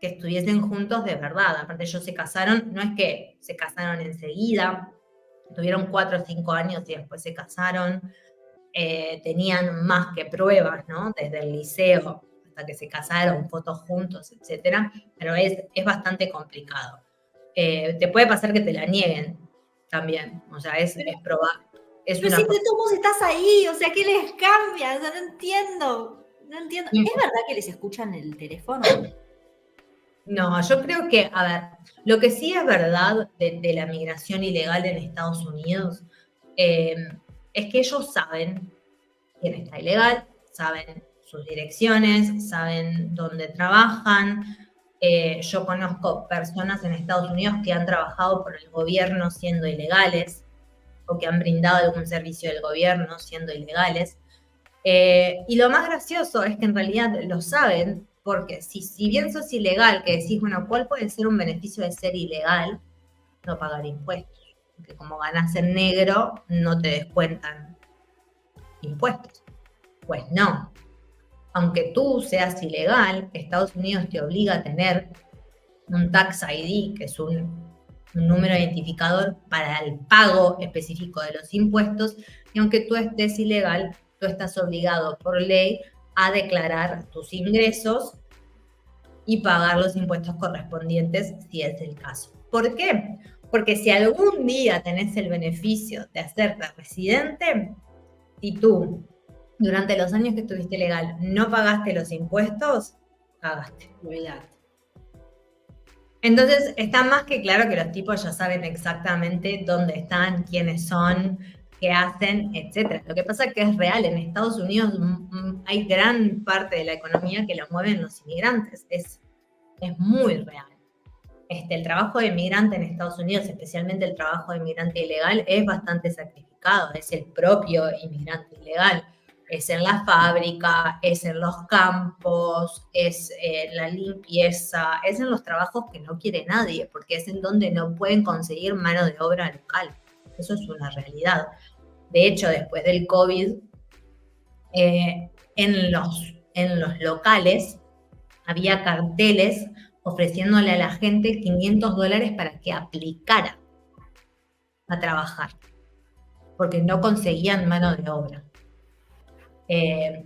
que estuviesen juntos de verdad. Aparte ellos se casaron, no es que se casaron enseguida, tuvieron 4 o 5 años y después se casaron, tenían más que pruebas, ¿no? Desde el liceo hasta que se casaron, fotos juntos, etcétera, pero es bastante complicado. Te puede pasar que te la nieguen también, o sea, es probable. Pero si de todos modos estás ahí, o sea, ¿qué les cambia? O sea, no entiendo. ¿Es verdad que les escuchan el teléfono? No, yo creo que, a ver, lo que sí es verdad de la migración ilegal en Estados Unidos es que ellos saben quién está ilegal, saben sus direcciones, saben dónde trabajan. Yo conozco personas en Estados Unidos que han trabajado por el gobierno siendo ilegales o que han brindado algún servicio del gobierno siendo ilegales. Y lo más gracioso es que en realidad lo saben, porque si bien sos ilegal, que decís, bueno, ¿cuál puede ser un beneficio de ser ilegal? No pagar impuestos. Porque como ganás en negro, no te descuentan impuestos. Pues no. Aunque tú seas ilegal, Estados Unidos te obliga a tener un Tax ID, que es un número identificador para el pago específico de los impuestos, y aunque tú estés ilegal, tú estás obligado por ley a declarar tus ingresos y pagar los impuestos correspondientes si es el caso. ¿Por qué? Porque si algún día tenés el beneficio de hacerte residente, si tú durante los años que estuviste legal no pagaste los impuestos, cagaste. Entonces está más que claro que los tipos ya saben exactamente dónde están, quiénes son, qué hacen, etc. Lo que pasa es que es real, en Estados Unidos hay gran parte de la economía que la mueven los inmigrantes, es muy real. El trabajo de inmigrante en Estados Unidos, especialmente el trabajo de inmigrante ilegal, es bastante sacrificado, es el propio inmigrante ilegal. Es en la fábrica, es en los campos, es en la limpieza, es en los trabajos que no quiere nadie, porque es en donde no pueden conseguir mano de obra local. Eso es una realidad. De hecho, después del COVID, en los locales había carteles ofreciéndole a la gente $500 para que aplicara a trabajar, porque no conseguían mano de obra.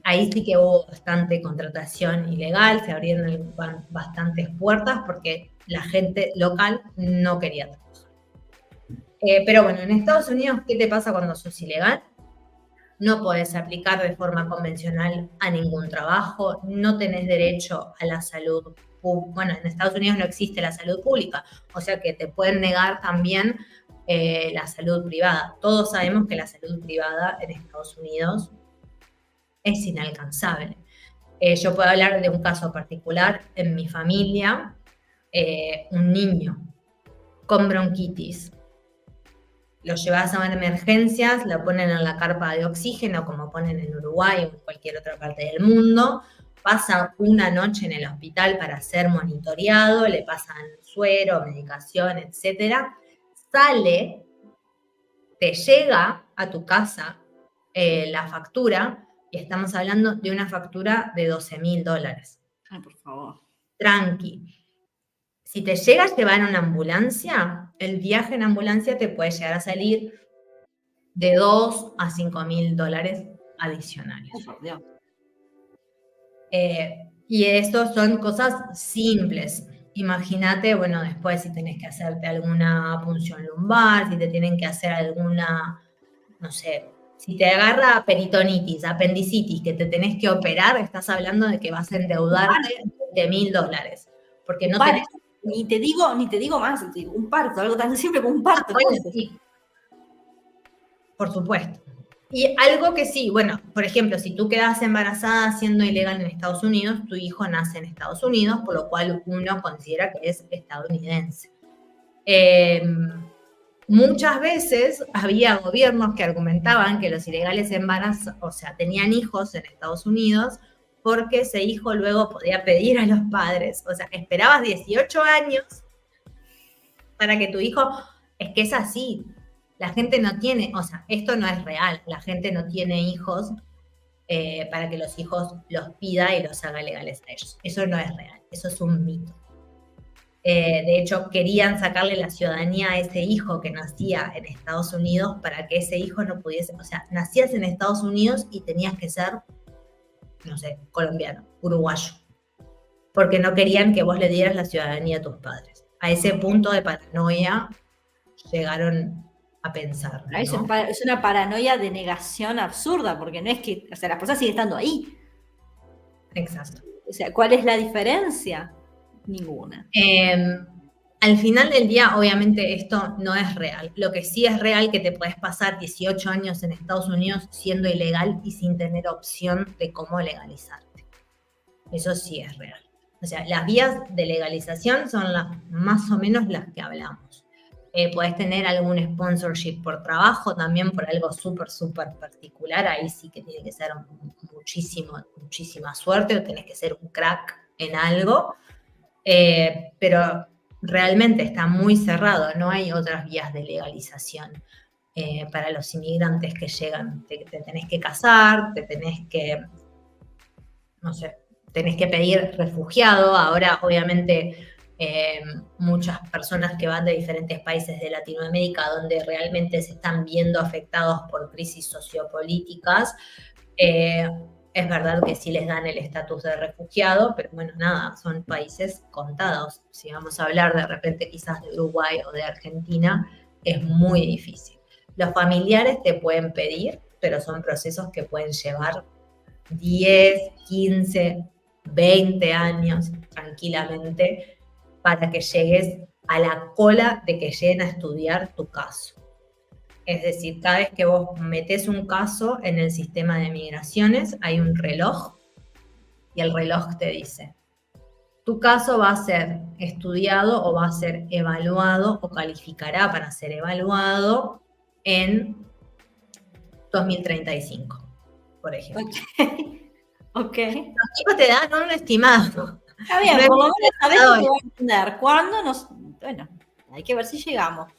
Ahí sí que hubo bastante contratación ilegal, se abrieron bastantes puertas porque la gente local no quería trabajar. Pero bueno, en Estados Unidos, ¿qué te pasa cuando sos ilegal? no podés aplicar de forma convencional a ningún trabajo, no tenés derecho a la salud pública. Bueno, en Estados Unidos no existe la salud pública, o sea que te pueden negar también la salud privada. Todos sabemos que la salud privada en Estados Unidos es inalcanzable. Yo puedo hablar de un caso particular en mi familia, un niño con bronquitis. Lo llevas a emergencias, lo ponen en la carpa de oxígeno, como ponen en Uruguay o en cualquier otra parte del mundo. Pasa una noche en el hospital para ser monitoreado, le pasan suero, medicación, etc. Sale, te llega a tu casa la factura, y estamos hablando de una factura de $12.000. Ay, por favor. Tranqui. Si te llega a llevar una ambulancia, el viaje en ambulancia te puede llegar a salir de $2.000 a $5.000 adicionales. Oh, por Dios. Y esto son cosas simples. Imagínate, bueno, después si tenés que hacerte alguna punción lumbar, si te tienen que hacer alguna, no sé, si te agarra peritonitis, apendicitis, que te tenés que operar, estás hablando de que vas a endeudarte $20.000. Porque no tenés... Ni te digo más, te digo, un parto, algo tan simple como un parto. Bueno, sí. Por supuesto. Y algo que sí, bueno, por ejemplo, si tú quedas embarazada siendo ilegal en Estados Unidos, tu hijo nace en Estados Unidos, por lo cual uno considera que es estadounidense. Muchas veces había gobiernos que argumentaban que los ilegales o sea, tenían hijos en Estados Unidos porque ese hijo luego podía pedir a los padres. O sea, esperabas 18 años para que tu hijo... Es que es así. La gente no tiene... O sea, esto no es real. La gente no tiene hijos para que los hijos los pida y los haga legales a ellos. Eso no es real. Eso es un mito. De hecho, querían sacarle la ciudadanía a ese hijo que nacía en Estados Unidos para que ese hijo no pudiese... O sea, nacías en Estados Unidos y tenías que ser... no sé, colombiano, uruguayo, porque no querían que vos le dieras la ciudadanía a tus padres. A ese punto de paranoia llegaron a pensar, ¿no? Es una paranoia de negación absurda, porque no es que, o sea, la persona sigue estando ahí. Exacto. O sea, ¿cuál es la diferencia? Ninguna. Al final del día, obviamente, esto no es real. Lo que sí es real que te puedes pasar 18 años en Estados Unidos siendo ilegal y sin tener opción de cómo legalizarte. Eso sí es real. O sea, las vías de legalización son más o menos las que hablamos. Podés tener algún sponsorship por trabajo, también por algo súper, súper particular. Ahí sí que tiene que ser muchísima suerte, o tenés que ser un crack en algo. Pero realmente está muy cerrado, no hay otras vías de legalización para los inmigrantes que llegan. Te tenés que casar, te tenés que, no sé, tenés que pedir refugiado. Ahora, obviamente, muchas personas que van de diferentes países de Latinoamérica, donde realmente se están viendo afectados por crisis sociopolíticas, es verdad que sí les dan el estatus de refugiado, pero bueno, nada, son países contados. Si vamos a hablar de repente quizás de Uruguay o de Argentina, es muy difícil. Los familiares te pueden pedir, pero son procesos que pueden llevar 10, 15, 20 años tranquilamente para que llegues a la cola de que lleguen a estudiar tu caso. Es decir, cada vez que vos metés un caso en el sistema de migraciones, hay un reloj y el reloj te dice, tu caso va a ser estudiado o va a ser evaluado o calificará para ser evaluado en 2035, por ejemplo. Ok. Los tipos te dan un estimado. Está bien, por lo menos sabés que te va a entender. ¿Cuándo? Bueno, hay que ver si llegamos.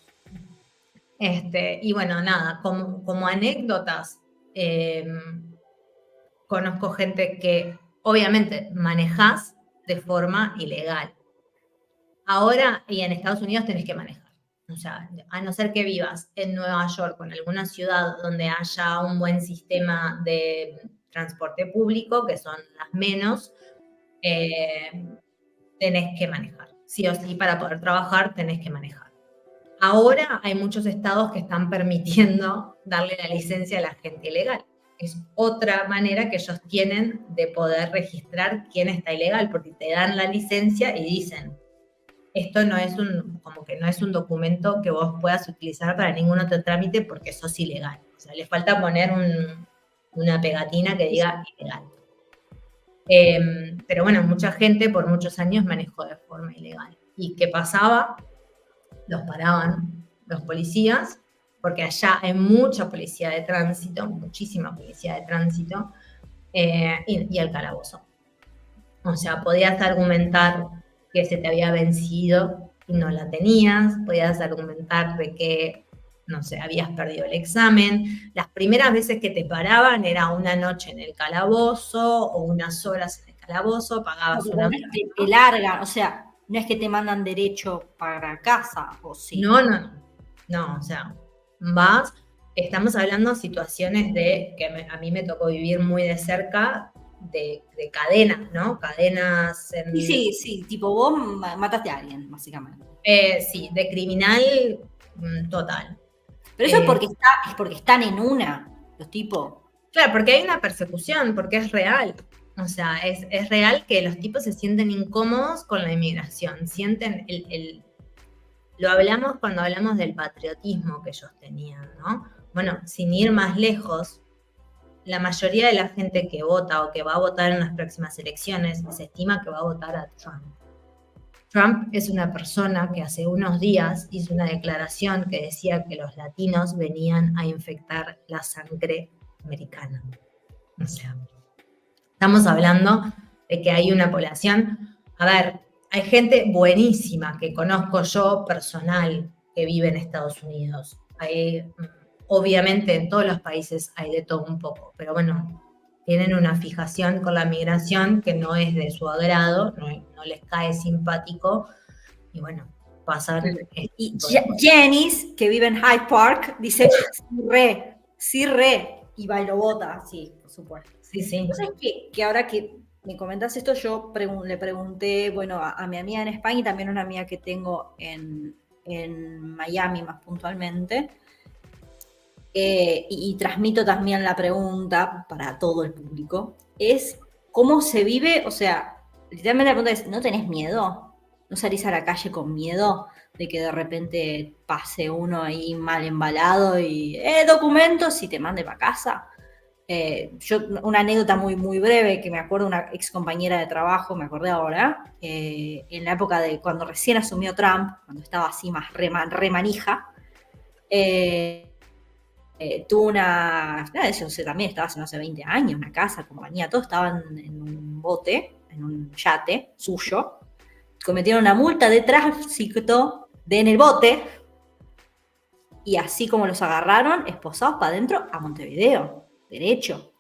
Y bueno, nada, como anécdotas, conozco gente que obviamente manejás de forma ilegal. Ahora, y en Estados Unidos tenés que manejar. O sea, a no ser que vivas en Nueva York o en alguna ciudad donde haya un buen sistema de transporte público, que son las menos, tenés que manejar. Sí o sí, para poder trabajar tenés que manejar. Ahora hay muchos estados que están permitiendo darle la licencia a la gente ilegal. es otra manera que ellos tienen de poder registrar quién está ilegal, porque te dan la licencia y dicen, esto no es como que no es un documento que vos puedas utilizar para ningún otro trámite porque sos ilegal. O sea, le falta poner una pegatina que diga ilegal. Pero bueno, mucha gente por muchos años manejó de forma ilegal. ¿Y qué pasaba? Los paraban los policías, porque allá hay mucha policía de tránsito, muchísima policía de tránsito, y el calabozo. O sea, podías argumentar que se te había vencido y no la tenías, podías argumentar de que, no sé, habías perdido el examen. Las primeras veces que te paraban era una noche en el calabozo o unas horas en el calabozo, pagabas una... Te largan, o sea, no es que te mandan derecho para casa, ¿o sí? No, o sea, vas, estamos hablando de situaciones que a mí me tocó vivir muy de cerca, de cadenas, ¿no? Cadenas... Sí, tipo vos mataste a alguien, básicamente. Sí, de criminal total. Pero eso es porque están en una, los tipos. Claro, porque hay una persecución, porque es real. O sea, es real que los tipos se sienten incómodos con la inmigración, sienten lo hablamos cuando hablamos del patriotismo que ellos tenían, ¿no? Bueno, sin ir más lejos, la mayoría de la gente que vota o que va a votar en las próximas elecciones se estima que va a votar a Trump. Trump es una persona que hace unos días hizo una declaración que decía que los latinos venían a infectar la sangre americana. O sea, estamos hablando de que hay una población, a ver, hay gente buenísima que conozco yo personal que vive en Estados Unidos. Obviamente en todos los países hay de todo un poco, pero bueno, tienen una fijación con la migración que no es de su agrado, no les cae simpático, y bueno, pasan... Y Janice, que vive en Hyde Park, dice, sí re, y va y lo vota, sí, por supuesto. Sí. Entonces, que ahora que me comentas esto, yo le pregunté, bueno, a mi amiga en España y también a una amiga que tengo en Miami más puntualmente, y transmito también la pregunta para todo el público, es cómo se vive, o sea, literalmente la pregunta es, ¿no tenés miedo? ¿No salís a la calle con miedo de que de repente pase uno ahí mal embalado y documentos y te mande para casa? Yo, una anécdota muy, muy breve que me acuerdo, una ex compañera de trabajo, me acordé ahora, en la época de cuando recién asumió Trump, cuando estaba así más remanija, tuvo eso también estaba hace 20 años, una casa, compañía, todos estaban en un bote, en un yate suyo, cometieron una multa de tránsito en el bote, y así como los agarraron, esposados para adentro a Montevideo, derecho.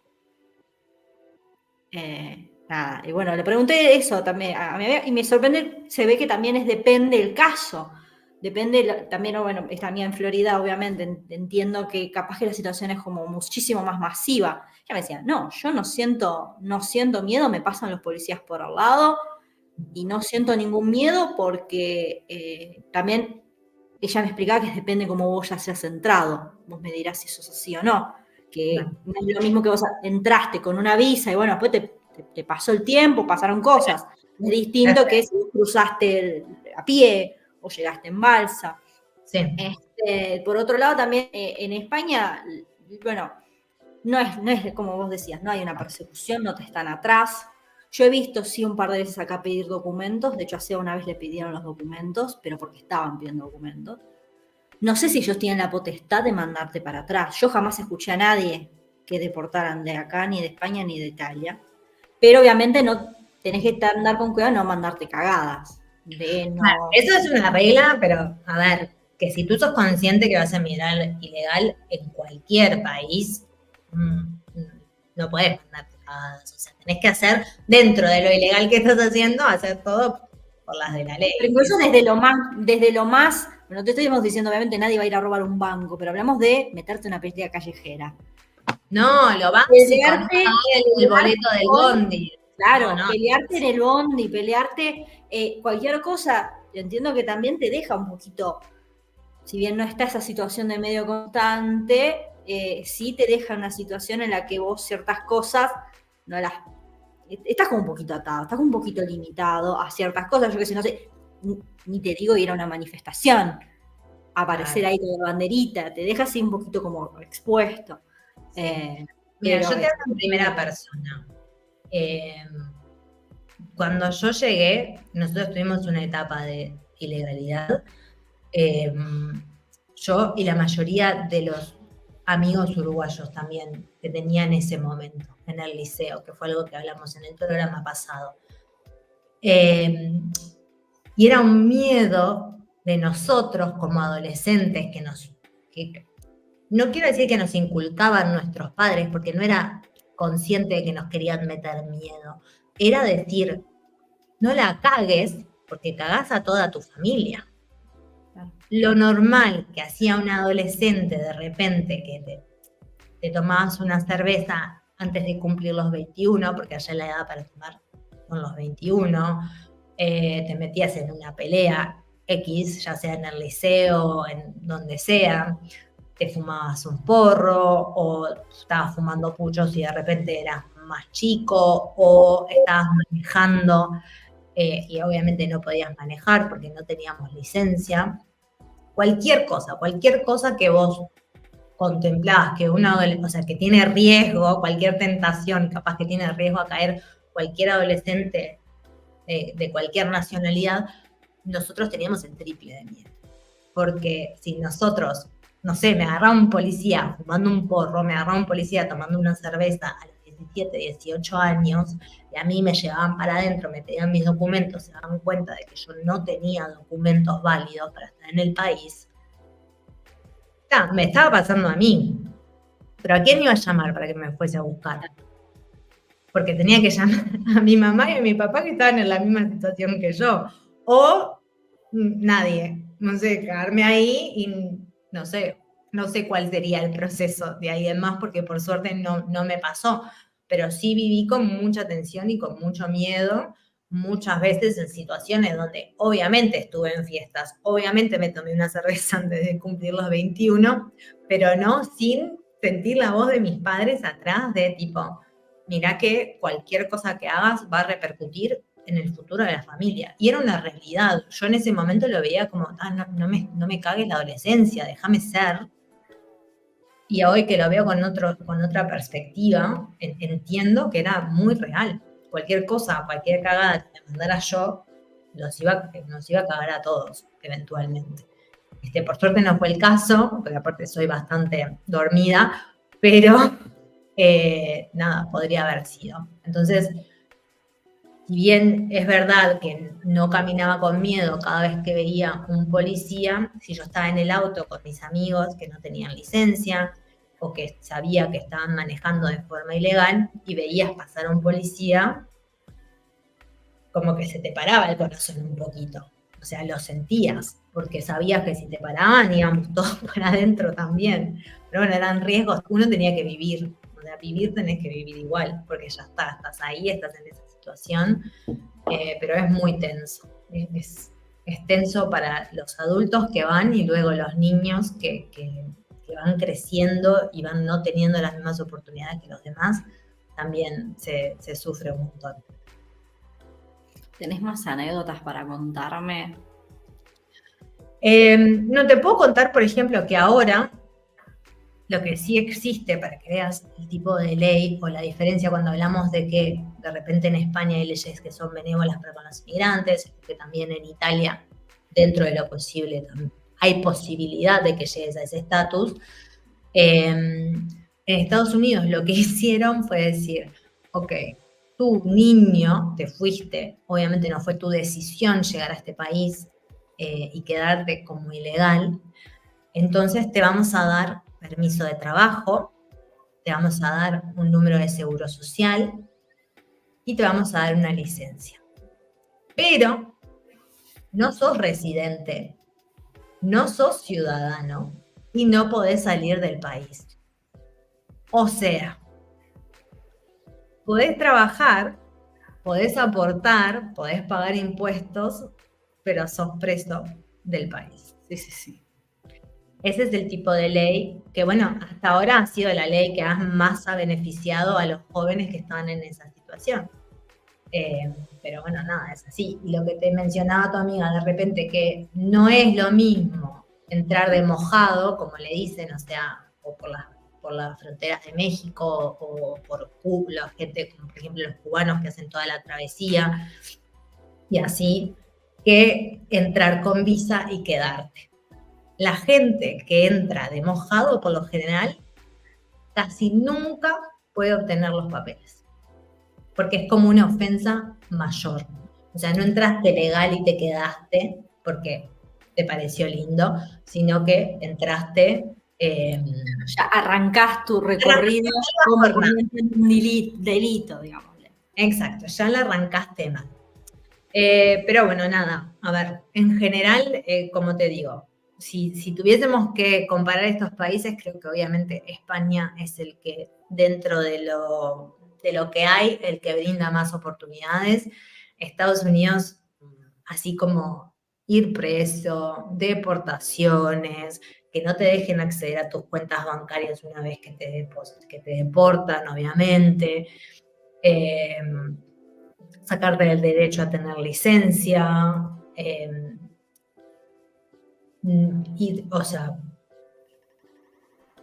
Nada, y bueno, le pregunté eso también a mi amiga, y me sorprende, se ve que también depende del caso. Depende, también, bueno, está mía en Florida, obviamente, entiendo que capaz que la situación es como muchísimo más masiva. Ella me decía, no, yo no siento miedo, me pasan los policías por al lado y no siento ningún miedo porque también ella me explicaba que depende cómo vos ya seas entrado. Vos me dirás si eso es así o no. Que no es lo mismo que vos entraste con una visa y bueno, después te pasó el tiempo, pasaron cosas. Es distinto que si vos cruzaste a pie o llegaste en balsa. Sí. Por otro lado, también en España, bueno, no es como vos decías, no hay una persecución, no te están atrás. Yo he visto, sí, un par de veces acá pedir documentos. De hecho, hace una vez le pidieron los documentos, pero porque estaban pidiendo documentos. No sé si ellos tienen la potestad de mandarte para atrás. Yo jamás escuché a nadie que deportaran de acá, ni de España, ni de Italia. Pero obviamente no tenés que andar con cuidado, no mandarte cagadas. Eso es una regla, pero a ver, que si tú sos consciente que vas a emigrar ilegal en cualquier país, no puedes mandarte cagadas. O sea, tenés que hacer dentro de lo ilegal que estás haciendo, hacer todo por las de la ley. Pero incluso desde lo más, no te estamos diciendo, obviamente nadie va a ir a robar un banco, pero hablamos de meterte en una pelea callejera. No, lo básico, no el boleto del bondi. Claro, no. Pelearte en el bondi, pelearte cualquier cosa, entiendo que también te deja un poquito, si bien no está esa situación de medio constante, sí te deja en una situación en la que vos ciertas cosas no las... Estás como un poquito atado, estás un poquito limitado a ciertas cosas. Yo que sé, no sé, ni te digo ir a una manifestación, aparecer ahí con la banderita, te deja así un poquito como expuesto. Sí. Mira, yo te hablo en primera bueno. persona. Cuando yo llegué, nosotros tuvimos una etapa de ilegalidad. Yo y la mayoría de los amigos uruguayos también que tenía en ese momento en el liceo, que fue algo que hablamos en el programa pasado. Y era un miedo de nosotros como adolescentes que no quiero decir que nos inculcaban nuestros padres, porque no era consciente de que nos querían meter miedo. Era decir, no la cagues porque cagás a toda tu familia. Lo normal que hacía un adolescente de repente, que te tomabas una cerveza antes de cumplir los 21, porque allá la edad para tomar son los 21, te metías en una pelea X, ya sea en el liceo, en donde sea, te fumabas un porro o estabas fumando puchos y de repente eras más chico o estabas manejando y obviamente no podías manejar porque no teníamos licencia. Cualquier cosa que vos contemplás que o sea, que tiene riesgo, cualquier tentación, capaz que tiene riesgo a caer cualquier adolescente de cualquier nacionalidad, nosotros teníamos el triple de miedo. Porque si nosotros, no sé, me agarraba un policía fumando un porro, me agarraba un policía tomando una cerveza a los 17, 18 años, y a mí me llevaban para adentro, me pedían mis documentos, se daban cuenta de que yo no tenía documentos válidos para estar en el país, me estaba pasando a mí. Pero ¿a quién iba a llamar para que me fuese a buscar? Porque tenía que llamar a mi mamá y a mi papá que estaban en la misma situación que yo. O nadie. No sé, quedarme ahí y no sé cuál sería el proceso de ahí en más, porque por suerte no me pasó. Pero sí viví con mucha tensión y con mucho miedo, muchas veces en situaciones donde obviamente estuve en fiestas, obviamente me tomé una cerveza antes de cumplir los 21, pero no sin sentir la voz de mis padres atrás de tipo, mirá que cualquier cosa que hagas va a repercutir en el futuro de la familia. Y era una realidad. Yo en ese momento lo veía como, no me cagues la adolescencia, déjame ser. Y hoy que lo veo con otra perspectiva, entiendo que era muy real. Cualquier cosa, cualquier cagada que me mandara yo, nos iba a cagar a todos, eventualmente. Por suerte no fue el caso, porque aparte soy bastante dormida, pero nada, podría haber sido. Entonces, si bien es verdad que no caminaba con miedo cada vez que veía un policía, si yo estaba en el auto con mis amigos que no tenían licencia o que sabía que estaban manejando de forma ilegal y veías pasar a un policía, como que se te paraba el corazón un poquito. O sea, lo sentías, porque sabías que si te paraban íbamos todos para adentro también. Pero bueno, eran riesgos, uno tenía que vivir. O sea, vivir tenés que vivir igual, porque ya estás ahí, estás en esa situación, pero es muy tenso. Es tenso para los adultos que van y luego los niños que van creciendo y van no teniendo las mismas oportunidades que los demás, también se sufre un montón. ¿Tenés más anécdotas para contarme? No te puedo contar, por ejemplo, que ahora lo que sí existe, para que veas el tipo de ley o la diferencia cuando hablamos de que de repente en España hay leyes que son benévolas para con los inmigrantes, que también en Italia, dentro de lo posible, hay posibilidad de que llegues a ese estatus. En Estados Unidos lo que hicieron fue decir, ok, tú niño te fuiste, obviamente no fue tu decisión llegar a este país y quedarte como ilegal, entonces te vamos a dar permiso de trabajo, te vamos a dar un número de seguro social y te vamos a dar una licencia. Pero no sos residente, no sos ciudadano y no podés salir del país. O sea, podés trabajar, podés aportar, podés pagar impuestos, pero sos preso del país. Sí. Ese es el tipo de ley que, bueno, hasta ahora ha sido la ley que más ha beneficiado a los jóvenes que estaban en esa situación. Pero bueno, nada, es así. Y lo que te mencionaba tu amiga, de repente, que no es lo mismo entrar de mojado, como le dicen, o sea, o por las fronteras de México, o por la gente, como por ejemplo los cubanos que hacen toda la travesía, y así, que entrar con visa y quedarte. La gente que entra de mojado, por lo general, casi nunca puede obtener los papeles, porque es como una ofensa mayor. O sea, no entraste legal y te quedaste porque te pareció lindo, sino que entraste... Ya arrancás tu recorrido como cometiendo un delito, digamos. Exacto, ya la arrancaste mal. Pero bueno, nada, a ver, en general, como te digo, si tuviésemos que comparar estos países, creo que obviamente España es el que dentro de lo que hay, el que brinda más oportunidades. Estados Unidos, así como ir preso, deportaciones, que no te dejen acceder a tus cuentas bancarias una vez que te deportan, obviamente. Sacarte el derecho a tener licencia, o sea,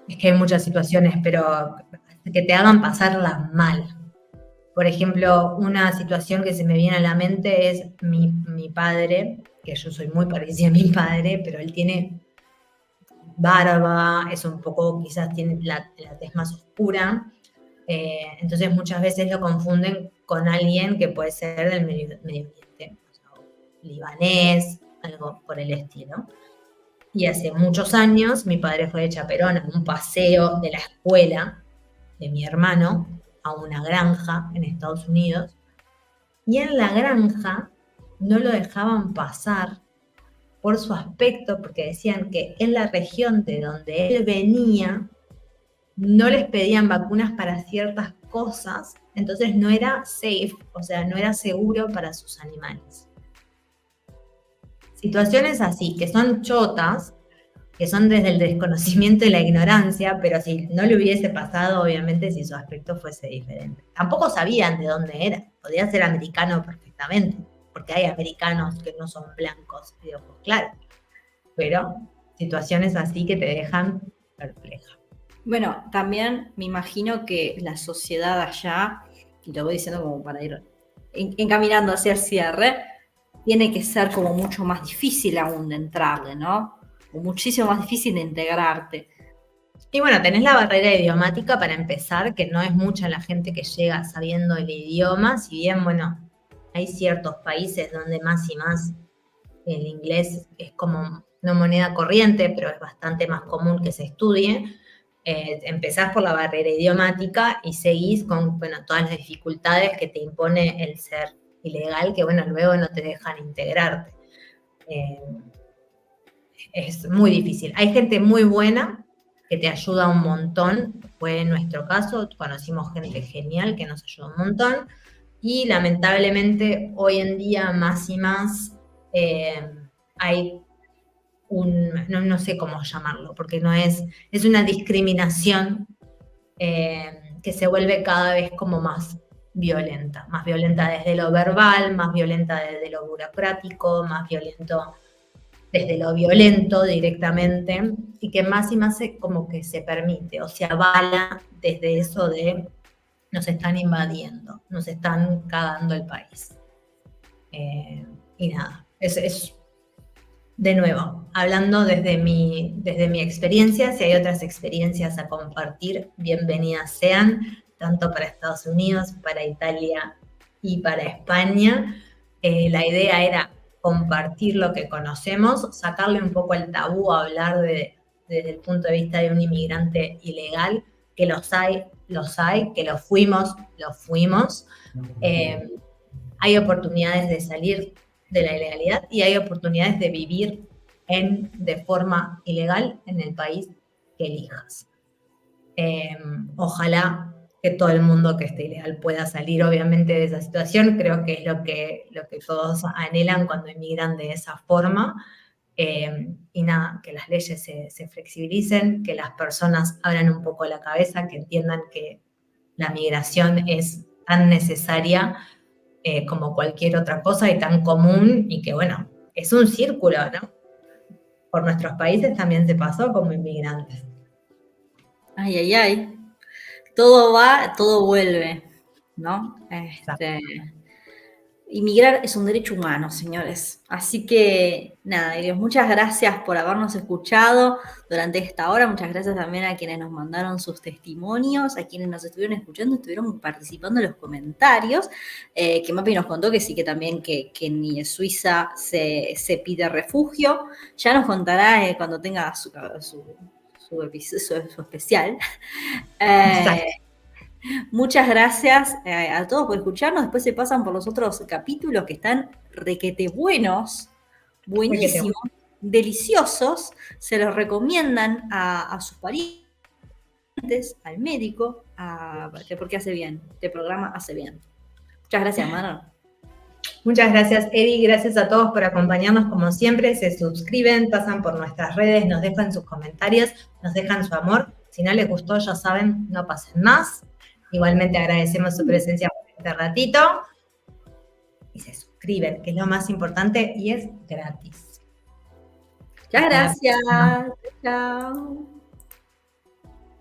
es que hay muchas situaciones, pero que te hagan pasarla mal. Por ejemplo, una situación que se me viene a la mente es mi padre, que yo soy muy parecida a mi padre, pero él tiene barba, es un poco, quizás tiene la tez más oscura, entonces muchas veces lo confunden con alguien que puede ser del Medio Oriente, o sea, libanés, algo por el estilo. Y hace muchos años mi padre fue de chaperón en un paseo de la escuela de mi hermano a una granja en Estados Unidos, y en la granja no lo dejaban pasar por su aspecto, porque decían que en la región de donde él venía no les pedían vacunas para ciertas cosas, entonces no era safe, o sea, no era seguro para sus animales. Situaciones así, que son chotas, que son desde el desconocimiento y la ignorancia, pero si no le hubiese pasado, obviamente, si su aspecto fuese diferente. Tampoco sabían de dónde era, podía ser americano perfectamente, porque hay americanos que no son blancos de ojos claros, pero situaciones así que te dejan perpleja. Bueno, también me imagino que la sociedad allá, y lo voy diciendo como para ir encaminando hacia el cierre, tiene que ser como mucho más difícil aún de entrarle, ¿no? O muchísimo más difícil de integrarte. Y bueno, tenés la barrera idiomática para empezar, que no es mucha la gente que llega sabiendo el idioma, si bien, bueno, hay ciertos países donde más y más el inglés es como una moneda corriente, pero es bastante más común que se estudie. Empezás por la barrera idiomática y seguís con, bueno, todas las dificultades que te impone el ser ilegal, que bueno, luego no te dejan integrarte. Es muy difícil. Hay gente muy buena que te ayuda un montón. Fue en nuestro caso, conocimos gente genial que nos ayudó un montón. Y lamentablemente hoy en día más y más hay no sé cómo llamarlo, porque no es una discriminación que se vuelve cada vez como más violenta desde lo verbal, más violenta desde lo burocrático, más violento desde lo violento directamente, y que más y más como que se permite o se avala desde eso de nos están invadiendo, nos están cagando el país. Y nada, es de nuevo, hablando desde mi experiencia. Si hay otras experiencias a compartir, bienvenidas sean, tanto para Estados Unidos, para Italia y para España. La idea era compartir lo que conocemos, sacarle un poco el tabú a hablar desde el punto de vista de un inmigrante ilegal, que los hay, que lo fuimos. Hay oportunidades de salir de la ilegalidad y hay oportunidades de vivir de forma ilegal en el país que elijas. Ojalá que todo el mundo que esté ilegal pueda salir, obviamente, de esa situación. Creo que es lo que todos anhelan cuando emigran de esa forma. Y nada, que las leyes se flexibilicen, que las personas abran un poco la cabeza, que entiendan que la migración es tan necesaria como cualquier otra cosa y tan común, y que bueno, es un círculo, ¿no? Por nuestros países también se pasó como inmigrantes. Ay, ay, ay. Todo va, todo vuelve, ¿no? Inmigrar es un derecho humano, señores. Así que, nada, Dios, muchas gracias por habernos escuchado durante esta hora. Muchas gracias también a quienes nos mandaron sus testimonios, a quienes nos estuvieron escuchando, estuvieron participando en los comentarios. Que Mapi nos contó que sí, que también que en Suiza se pide refugio. Ya nos contará cuando tenga su especial. Exacto. Muchas gracias a todos por escucharnos. Después se pasan por los otros capítulos que están requete buenos, buenísimos, deliciosos. Se los recomiendan a sus parientes, al médico, porque hace bien. Este programa hace bien. Muchas gracias, Manon. Muchas gracias, Edi. Gracias a todos por acompañarnos como siempre. Se suscriben, pasan por nuestras redes, nos dejan sus comentarios, nos dejan su amor. Si no les gustó, ya saben, no pasen más. Igualmente agradecemos su presencia por este ratito. Y se suscriben, que es lo más importante y es gratis. Muchas gracias. Chao.